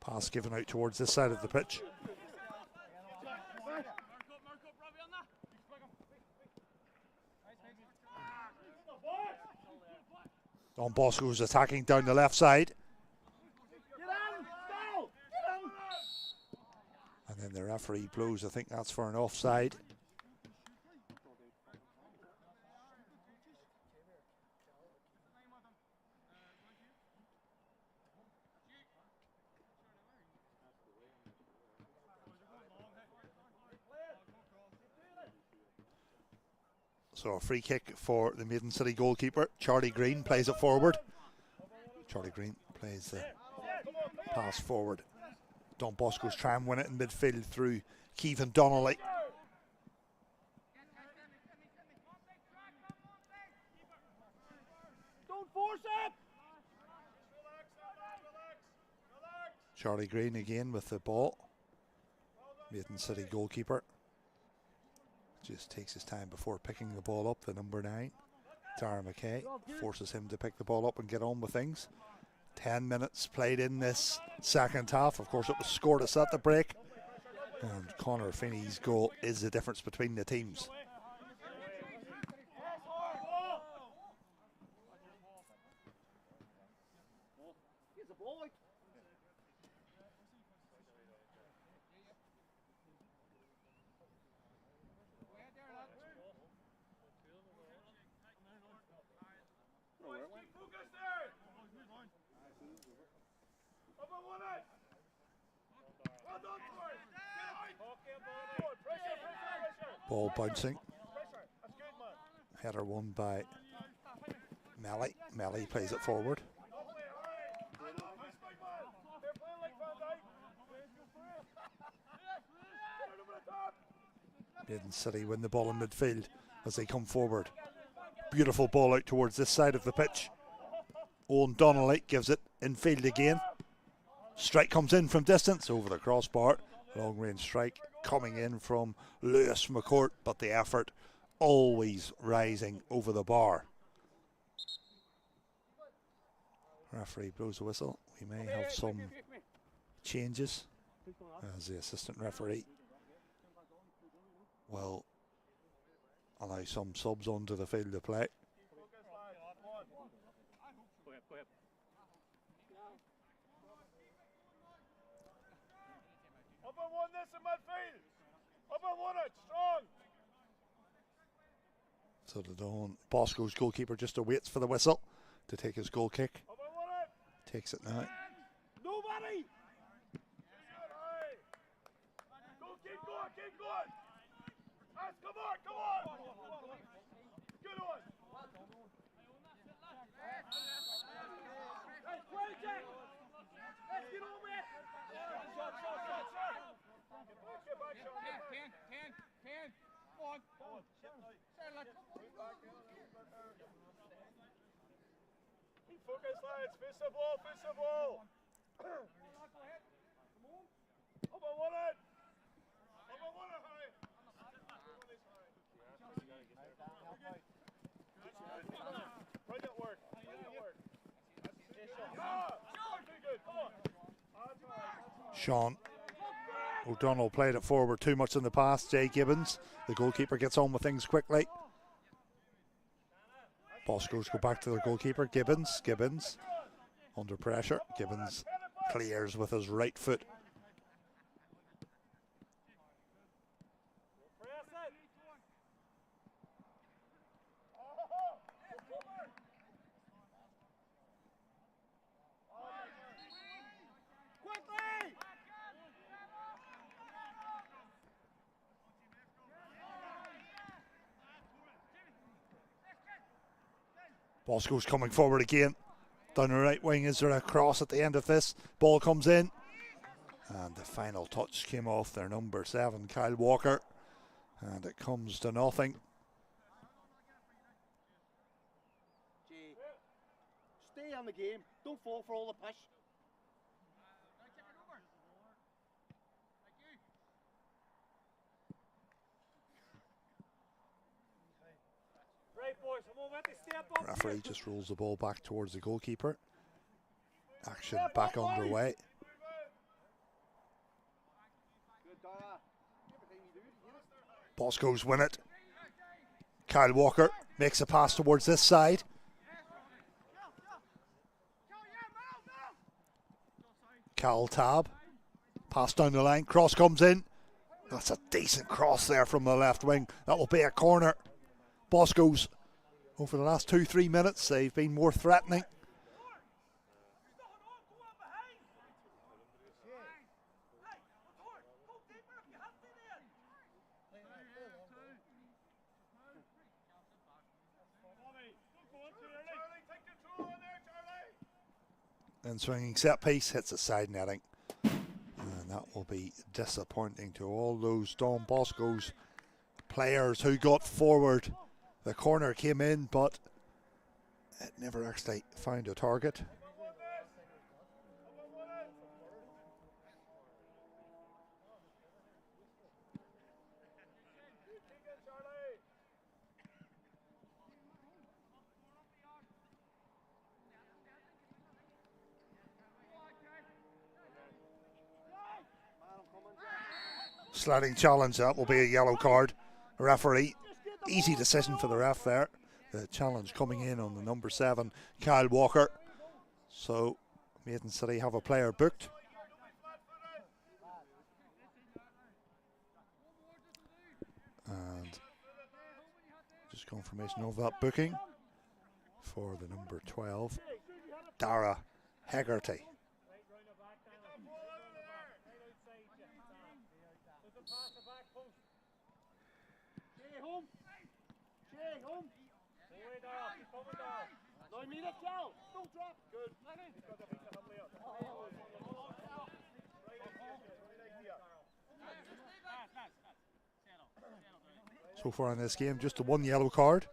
Pass given out towards this side of the pitch. Don Bosco is attacking down the left side. And then the referee blows. I think that's for an offside. So a free kick for the Maiden City goalkeeper. Charlie Green plays it forward. Charlie Green plays the pass forward. Don Bosco's try and win it in midfield through Keevan Donnelly. Don't force it. Charlie Green again with the ball. Maiden City goalkeeper just takes his time before picking the ball up, the number 9. Dara McKay forces him to pick the ball up and get on with things. 10 minutes played in this second half. Of course, it was scoreless at the break. And Conor Finney's goal is the difference between the teams. Ball bouncing. Header won by Melly. Melly plays it forward. Maiden City win the ball in midfield as they come forward. Beautiful ball out towards this side of the pitch. Owen Donnelly gives it in field again. Strike comes in from distance over the crossbar. Long range strike coming in from Lewis McCourt, but the effort always rising over the bar. Referee blows the whistle. We may have some changes as the assistant referee will allow some subs onto the field to play. Up and one this in midfield. Up and one it, strong. So the Don Bosco's goalkeeper just awaits for the whistle to take his goal kick. Up and one it. Takes it now. Nobody. Go, keep going, keep going. Yes, come on, come on. Good one. Let's play, Jack. Let's get over it. Shot, shot, shot, shot. Get back, Sean. Get back. 10. On. Keep focused, lads. Face the ball, face the ball. Up and one it. Up and one it, Harry. Brilliant work. Brilliant work. Very good. Come on. Sean O'Donnell played it forward too much in the past. Jay Gibbons, the goalkeeper, gets on with things quickly. Boscos go back to the goalkeeper. Gibbons under pressure. Gibbons clears with his right foot. Bosco's coming forward again. Down the right wing, is there a cross at the end of this? Ball comes in. And the final touch came off their number 7, Kyle Walker. And it comes to nothing. Stay on the game. Don't fall for all the push. Referee just rolls the ball back towards the goalkeeper. Action back underway. Boscos win it. Kyle Walker makes a pass towards this side. Cal Tab. Pass down the line. Cross comes in. That's a decent cross there from the left wing. That will be a corner. Boscos, over the last 2-3 minutes, they've been more threatening. And swinging set piece hits the side netting. And that will be disappointing to all those Don Bosco's players who got forward. The corner came in, but it never actually found a target. Sliding challenge, that will be a yellow card. Referee, easy decision for the ref there. The challenge coming in on the number 7, Kyle Walker. So Maiden City have a player booked. And just confirmation of that booking for the number 12, Dara Hegarty. So far in this game, just the 1 yellow card.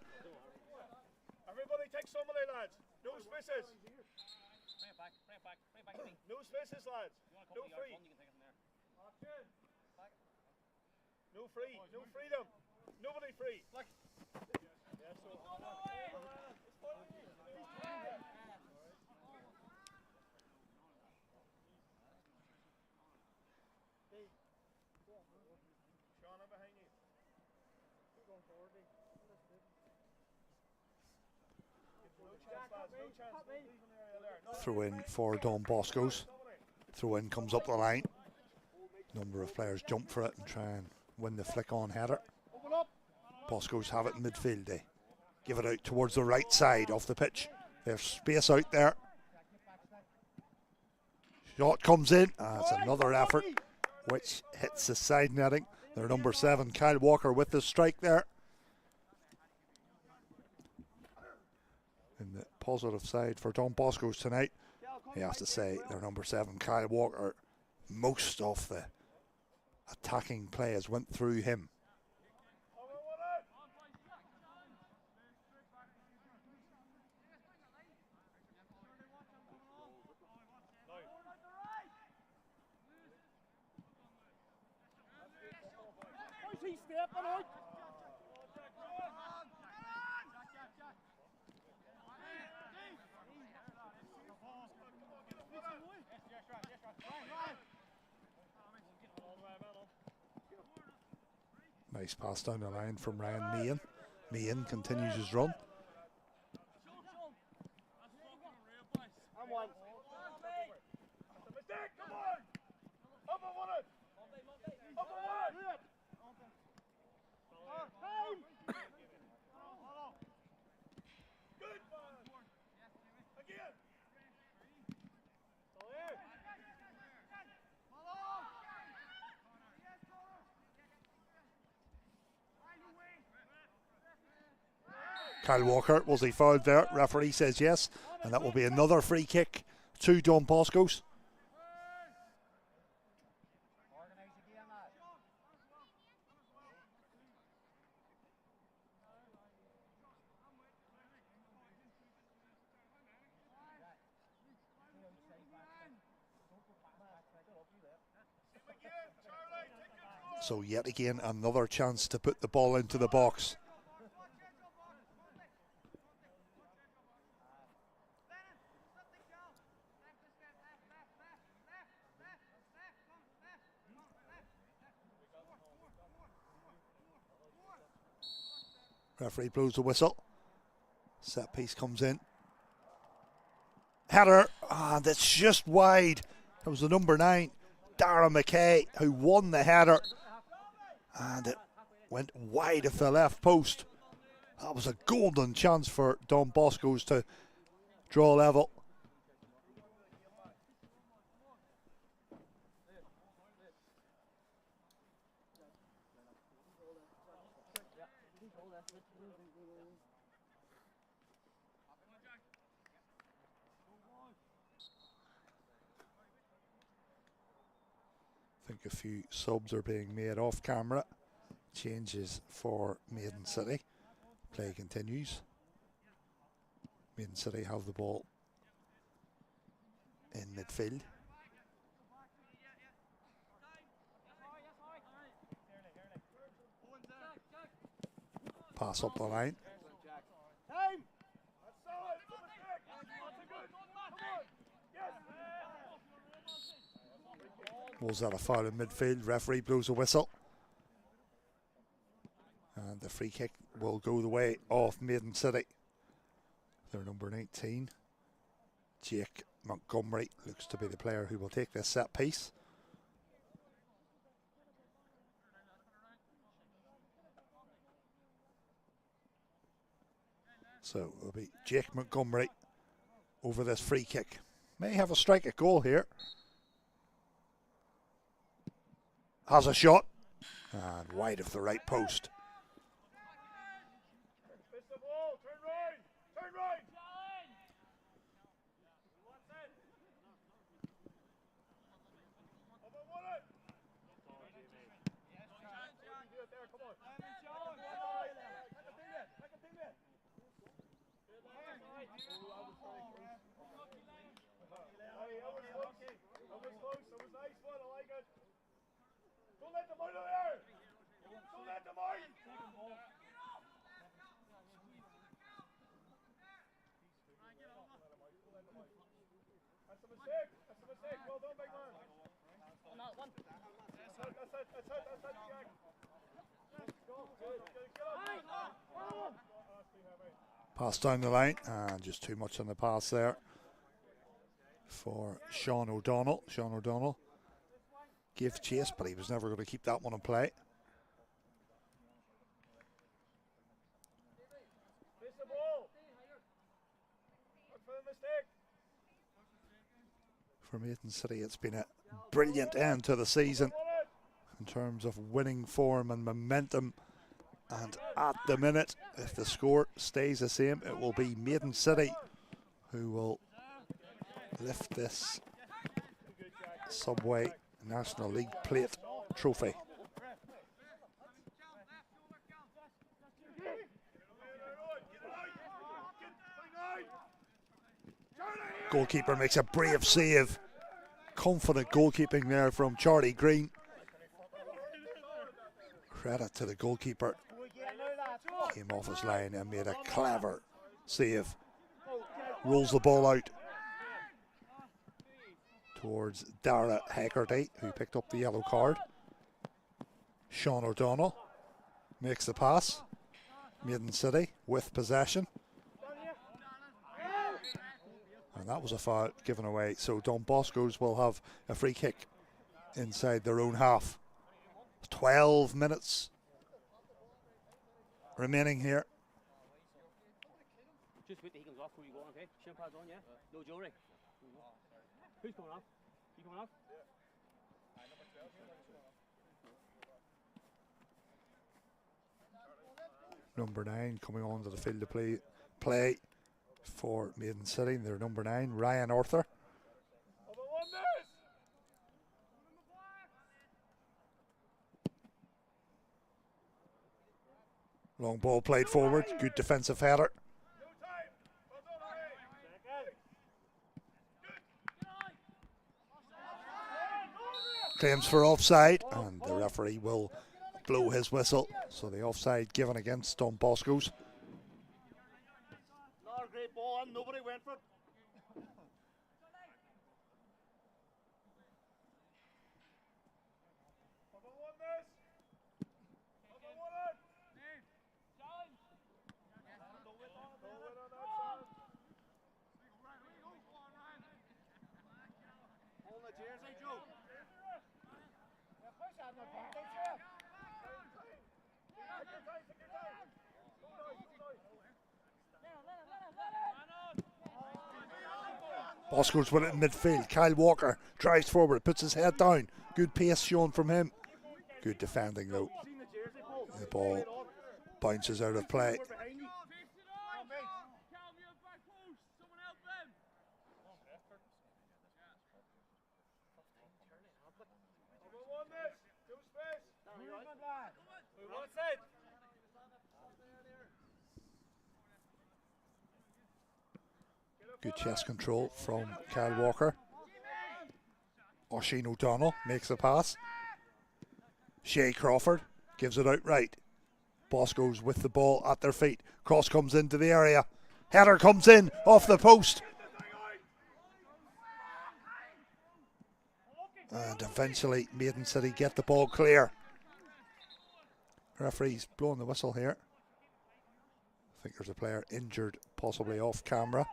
Everybody take somebody, lads. No spaces. No spaces, lads. No free. No free. No freedom. Nobody free. Throw in for Don Boscos. Throw in comes up the line. Number of players jump for it and try and win the flick on header. Boscos have it in midfield. They give it out towards the right side of the pitch. There's space out there. Shot comes in. It's another effort which hits the side netting. Their number 7, Kyle Walker, with the strike there. In the positive side for Don Bosco's tonight, he has to say their number 7, Kyle Walker, most of the attacking players went through him. Nice pass down the line from Ryan Meehan. Meehan continues his run. Kyle Walker, was he fouled there? Referee says yes, and that will be another free kick to Don Bosco's. So yet again, another chance to put the ball into the box. Referee blows the whistle. Set piece comes in. Header, and it's just wide. It was the number 9, Dara McKay, who won the header. And it went wide of the left post. That was a golden chance for Don Bosco's to draw level. I think a few subs are being made off camera. Changes for Maiden City. Play continues. Maiden City have the ball in midfield. Pass up the line. Was that a foul in midfield? Referee blows a whistle. And the free kick will go the way of Maiden City. Their number 19, Jake Montgomery, looks to be the player who will take this set piece. So it'll be Jake Montgomery over this free kick. May have a strike at goal here. Has a shot. And wide of the right post. Pass down the line, and just too much on the pass there for Sean O'Donnell. Sean O'Donnell gave chase, but he was never going to keep that one in play. For Maiden City, it's been a brilliant end to the season in terms of winning form and momentum. And at the minute, if the score stays the same, it will be Maiden City who will lift this Subway National League plate trophy. Goalkeeper makes a brave save. Confident goalkeeping there from Charlie Green. Credit to the goalkeeper. Came off his line and made a clever save. Rolls the ball out towards Dara Hegarty, who picked up the yellow card. Sean O'Donnell makes the pass. Maiden City with possession. And that was a foul given away. So Don Boscos will have a free kick inside their own half. 12 minutes remaining here. Just wait till he comes off before you go on, okay? Shin pads on, yeah? No jewelry. Who's coming off? You coming off? Number 9 coming onto the field to play for Maiden City. Their number 9, Ryan Arthur. Long ball played forward, good defensive header. Claims for offside, and the referee will blow his whistle. So the offside given against Don Boscos. Another great ball, and nobody went for it. Boscos with it in midfield. Kyle Walker drives forward, puts his head down. Good pace shown from him. Good defending though. The ball bounces out of play. Good chest control from Kyle Walker. Oisin O'Donnell makes the pass. Shay Crawford gives it outright. Boscos with the ball at their feet. Cross comes into the area. Header comes in off the post. And eventually Maiden City get the ball clear. Referee's blowing the whistle here. I think there's a player injured, possibly off camera.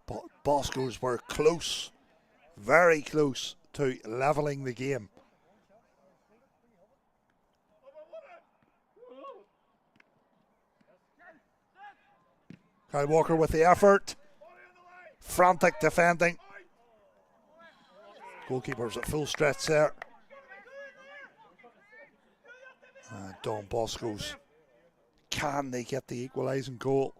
But Boscos were close, very close to levelling the game. Kyle Walker with the effort. Frantic defending. Goalkeeper's at full stretch there. Don Bosco's. Can they get the equalising goal?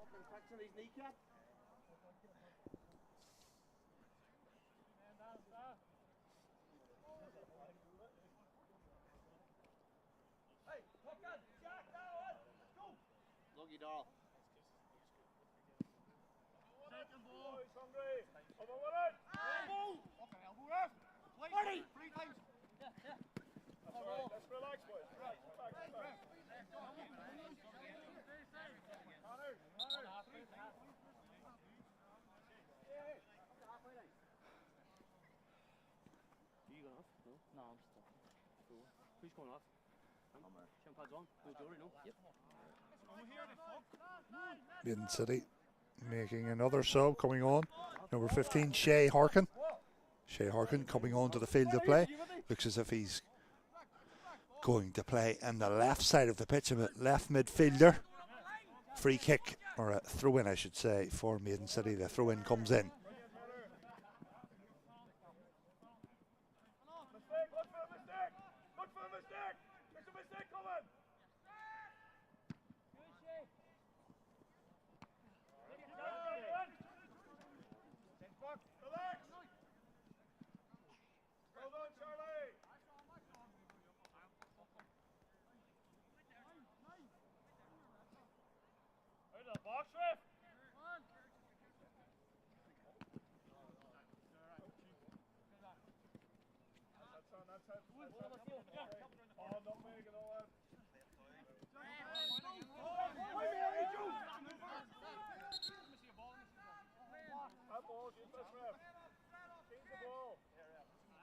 No, I'm still. Who's going off? Shin pads on. No jewelry, no? Yep. Maiden City making another sub coming on. Number 15, Shay Harkin. Shay Harkin coming on to the field to play. Looks as if he's going to play in the left side of the pitch, a left midfielder. Free kick, or a throw in I should say, for Maiden City. The throw in comes in.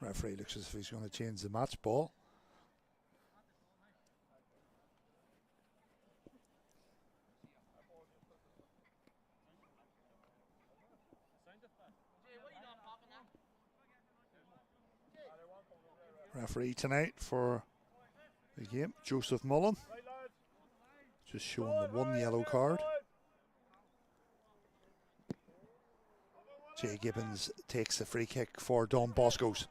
Referee looks as if he's going to change the match ball. Referee tonight for the game, Joseph Mullen. Just showing the one yellow card. Jay Gibbons takes the free kick for Don Boscos.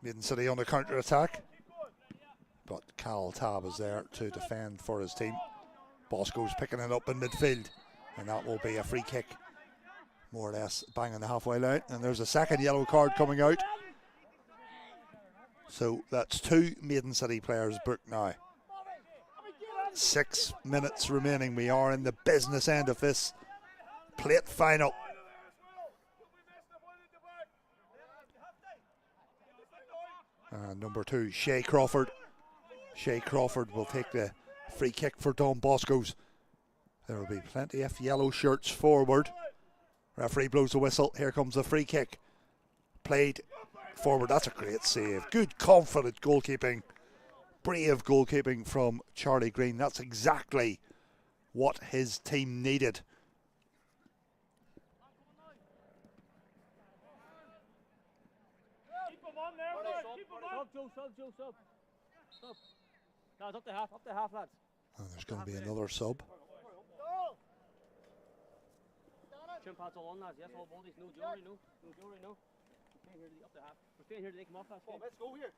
Maiden City on the counter attack, but Cal Tab is there to defend for his team. Bosco's picking it up in midfield, and that will be a free kick, more or less banging the halfway line. And there's a second yellow card coming out. So that's 2 Maiden City players booked now. 6 minutes remaining. We are in the business end of this plate final. Number 2, Shay Crawford. Shay Crawford will take the free kick for Don Bosco's. There will be plenty of yellow shirts forward. Referee blows the whistle. Here comes the free kick. Played forward. That's a great save. Good, confident goalkeeping. Brave goalkeeping from Charlie Green. That's exactly what his team needed. Sub. No, it's up to half, lads. And there's going to be another sub. Shin pads all on, lads. Yes, all bodies. No jewelry, no. No jewelry, no. We're staying here up to half. We're staying here to take them off, lads. Let's go here.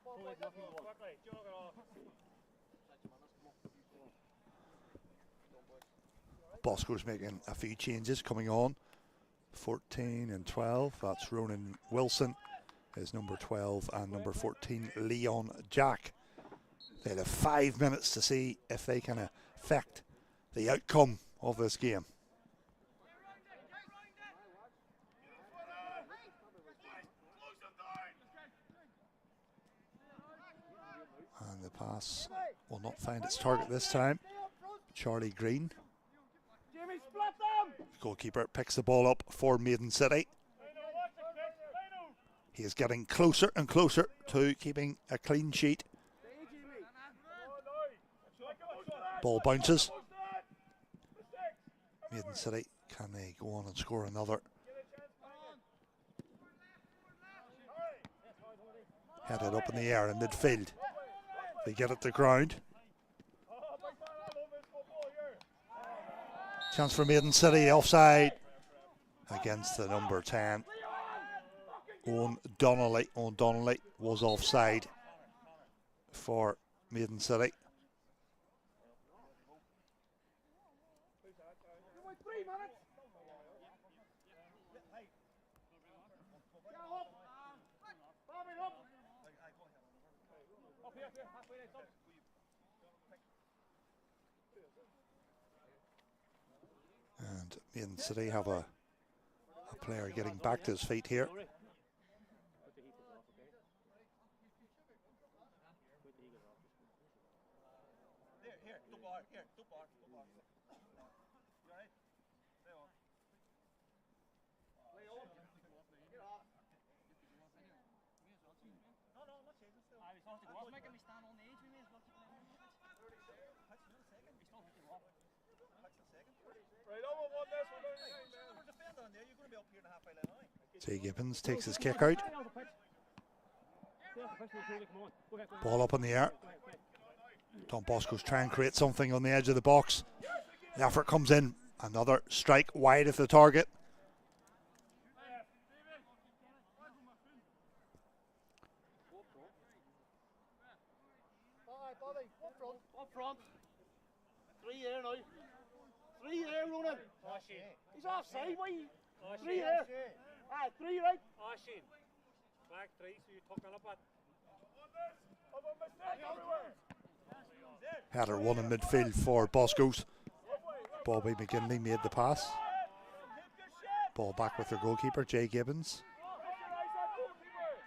Bosco's making a few changes coming on. 14 and 12. That's Ronan Wilson is number 12, and number 14, Leon Jack. They'll have 5 minutes to see if they can affect the outcome of this game. And the pass will not find its target this time. Charlie Green. Jimmy, split them! Goalkeeper picks the ball up for Maiden City. He is getting closer and closer to keeping a clean sheet. Ball bounces. Maiden City, can they go on and score another? Headed up in the air in midfield. They get it to ground. Chance for Maiden City, offside against the number 10. Owen Donnelly was offside for Maiden City. And Maiden City have a player getting back to his feet here. Jay Gibbons takes his kick out. Ball up in the air. Don Bosco's trying to create something on the edge of the box. The effort comes in. Another strike wide of the target. Up front. 3 there now. 3 there, Ronan. He's offside, why? 3 there. 3 right. Flag 3, so you took on a bit. Header one in midfield for Boscos. Bobby McGinley made the pass. Ball back with their goalkeeper, Jay Gibbons.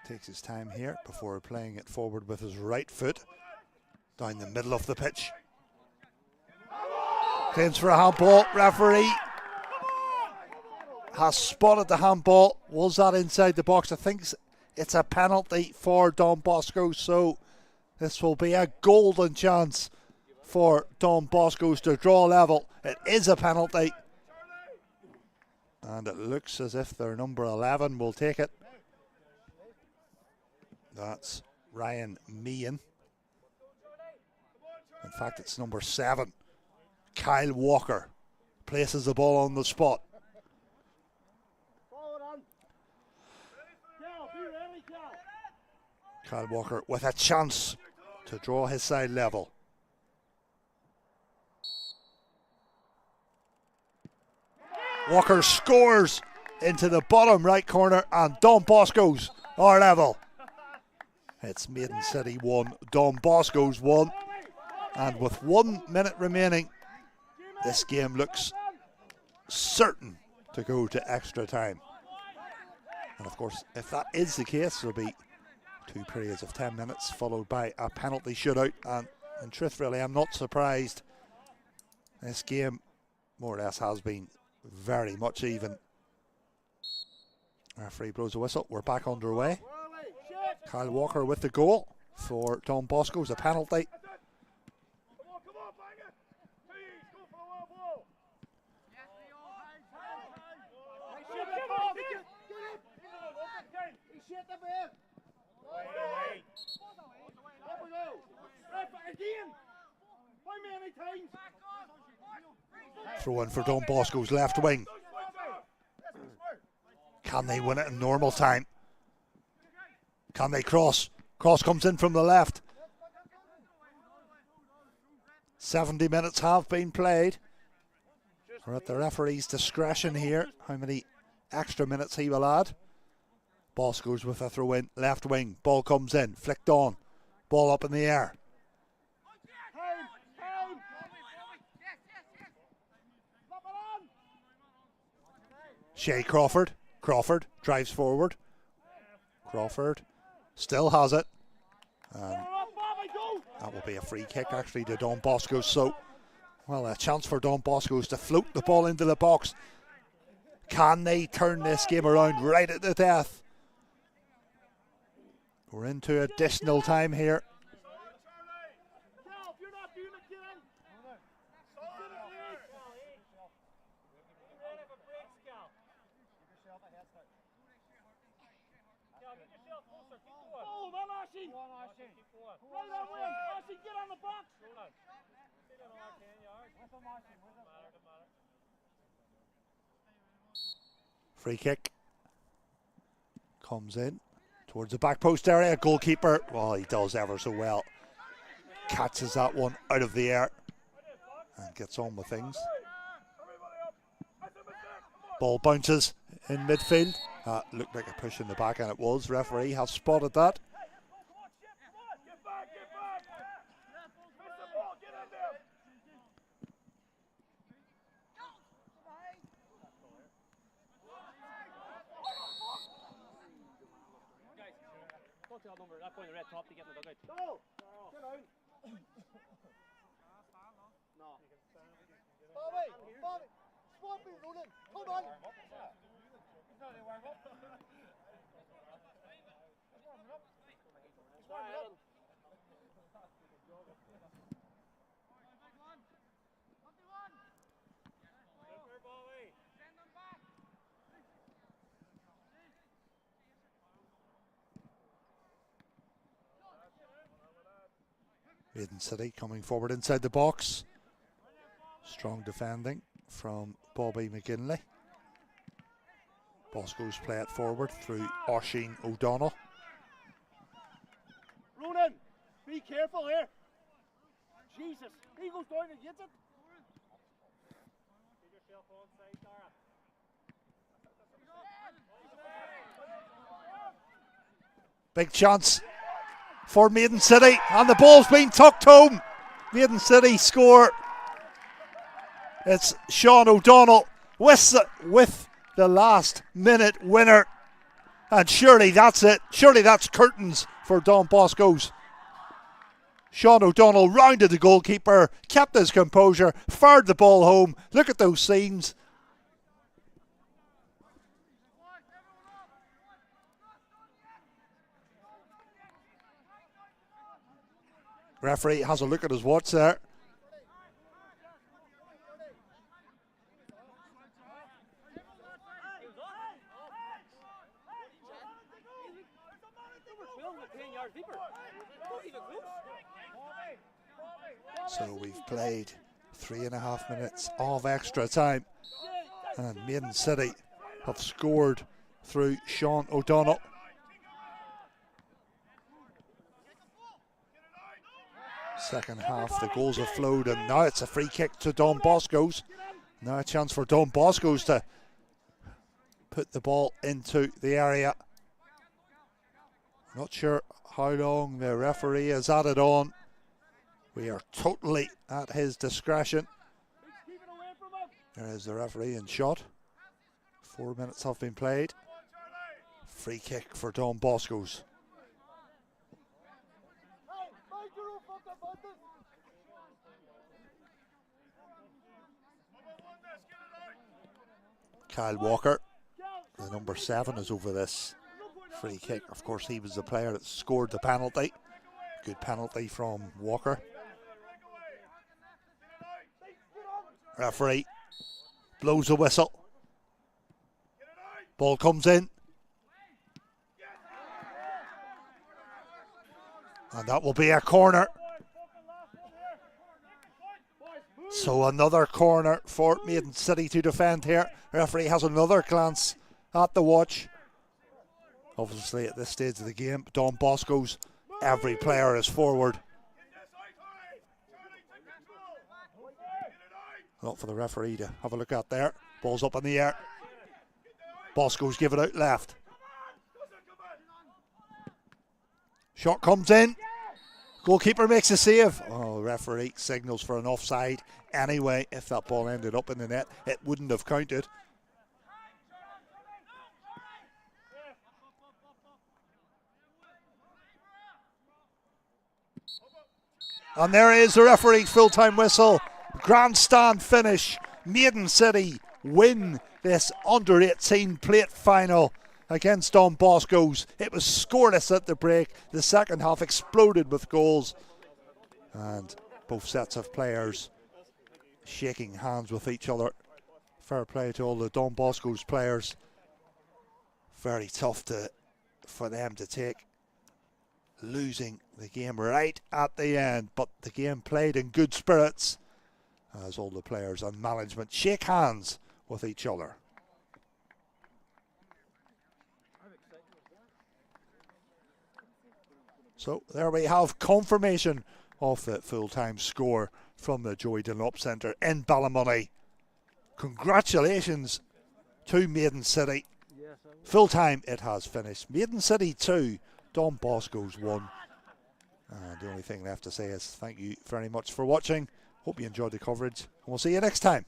Takes his time here before playing it forward with his right foot. Down the middle of the pitch. Claims for a handball. Referee has spotted the handball. Was that inside the box? I think it's a penalty for Don Bosco, so this will be a golden chance for Don Bosco's to draw level. It is a penalty, and it looks as if their number 11 will take it. That's Ryan Meehan. In fact, it's number 7. Kyle Walker places the ball on the spot. Kyle Walker with a chance to draw his side level. Walker scores into the bottom right corner, and Don Bosco's are level. It's Maiden City 1, Don Bosco's 1. And with 1 minute remaining, this game looks certain to go to extra time. And of course, if that is the case, there'll be 2 periods of 10 minutes followed by a penalty shootout. And in truth, really, I'm not surprised. This game more or less has been very much even. Referee blows a whistle. We're back underway. Kyle Walker with the goal for Don Bosco's, a penalty. Throw in for Don Bosco's left wing. Can they win it in normal time? Can they cross? Cross comes in from the left. 70 minutes have been played. We're at the referee's discretion here, how many extra minutes he will add. Bosco's with a throw in, left wing. Ball comes in, flicked on. Ball up in the air. Shay Crawford. Crawford drives forward. Crawford still has it. That will be a free kick actually to Don Bosco. So, well, a chance for Don Bosco's to float the ball into the box. Can they turn this game around right at the death? We're into additional time here. Free kick comes in towards the back post area. Goalkeeper, well, he does ever so well. Catches that one out of the air and gets on with things. Ball bounces in midfield. Looked like a push in the back, and it was. Referee has spotted that. That point, the red top to get in the dugout. No! Get out! No. Bobby! Bobby! Swap me, Ronan! Come on! He's not warm up. He's warming up. He's warming up. Maiden City coming forward inside the box. Strong defending from Bobby McGinley. Boscos play it forward through Oisin O'Donnell. Ronan, be careful here. Jesus, he goes down and gets it. Keep yourself onside, Dara. Big chance for Maiden City, and the ball's been tucked home. Maiden City score. It's Sean O'Donnell with the last minute winner, and surely that's it. Surely that's curtains for Don Bosco's. Sean O'Donnell rounded the goalkeeper, kept his composure, fired the ball home. Look at those scenes. Referee has a look at his watch there. So we've played 3.5 minutes of extra time, and Maiden City have scored through Sean O'Donnell. Second half, the goals have flowed, and now it's a free kick to Don Bosco's. Now a chance for Don Bosco's to put the ball into the area. Not sure how long the referee has added on. We are totally at his discretion. There is the referee in shot. 4 minutes have been played. Free kick for Don Bosco's. Kyle Walker, the number 7, is over this free kick. Of course, he was the player that scored the penalty. Good penalty from Walker. Referee blows a whistle. Ball comes in. And that will be a corner. So another corner for Maiden City to defend here. Referee has another glance at the watch. Obviously at this stage of the game, Don Bosco's, every player is forward. Not for the referee to have a look at there. Ball's up in the air. Bosco's give it out left. Shot comes in. Goalkeeper makes a save. Oh, referee signals for an offside. Anyway, if that ball ended up in the net, it wouldn't have counted. And there is the referee's full-time whistle. Grandstand finish. Maiden City win this under-18 plate final against Don Boscos. It was scoreless at the break. The second half exploded with goals, and both sets of players shaking hands with each other. Fair play to all the Don Bosco's players. Very tough for them to take, losing the game right at the end, but the game played in good spirits as all the players and management shake hands with each other. So there we have confirmation of the full-time score from the Joey Dunlop Centre in Ballymoney. Congratulations to Maiden City. Full-time it has finished. Maiden City 2, Don Bosco's 1. And the only thing left to say is thank you very much for watching. Hope you enjoyed the coverage, and we'll see you next time.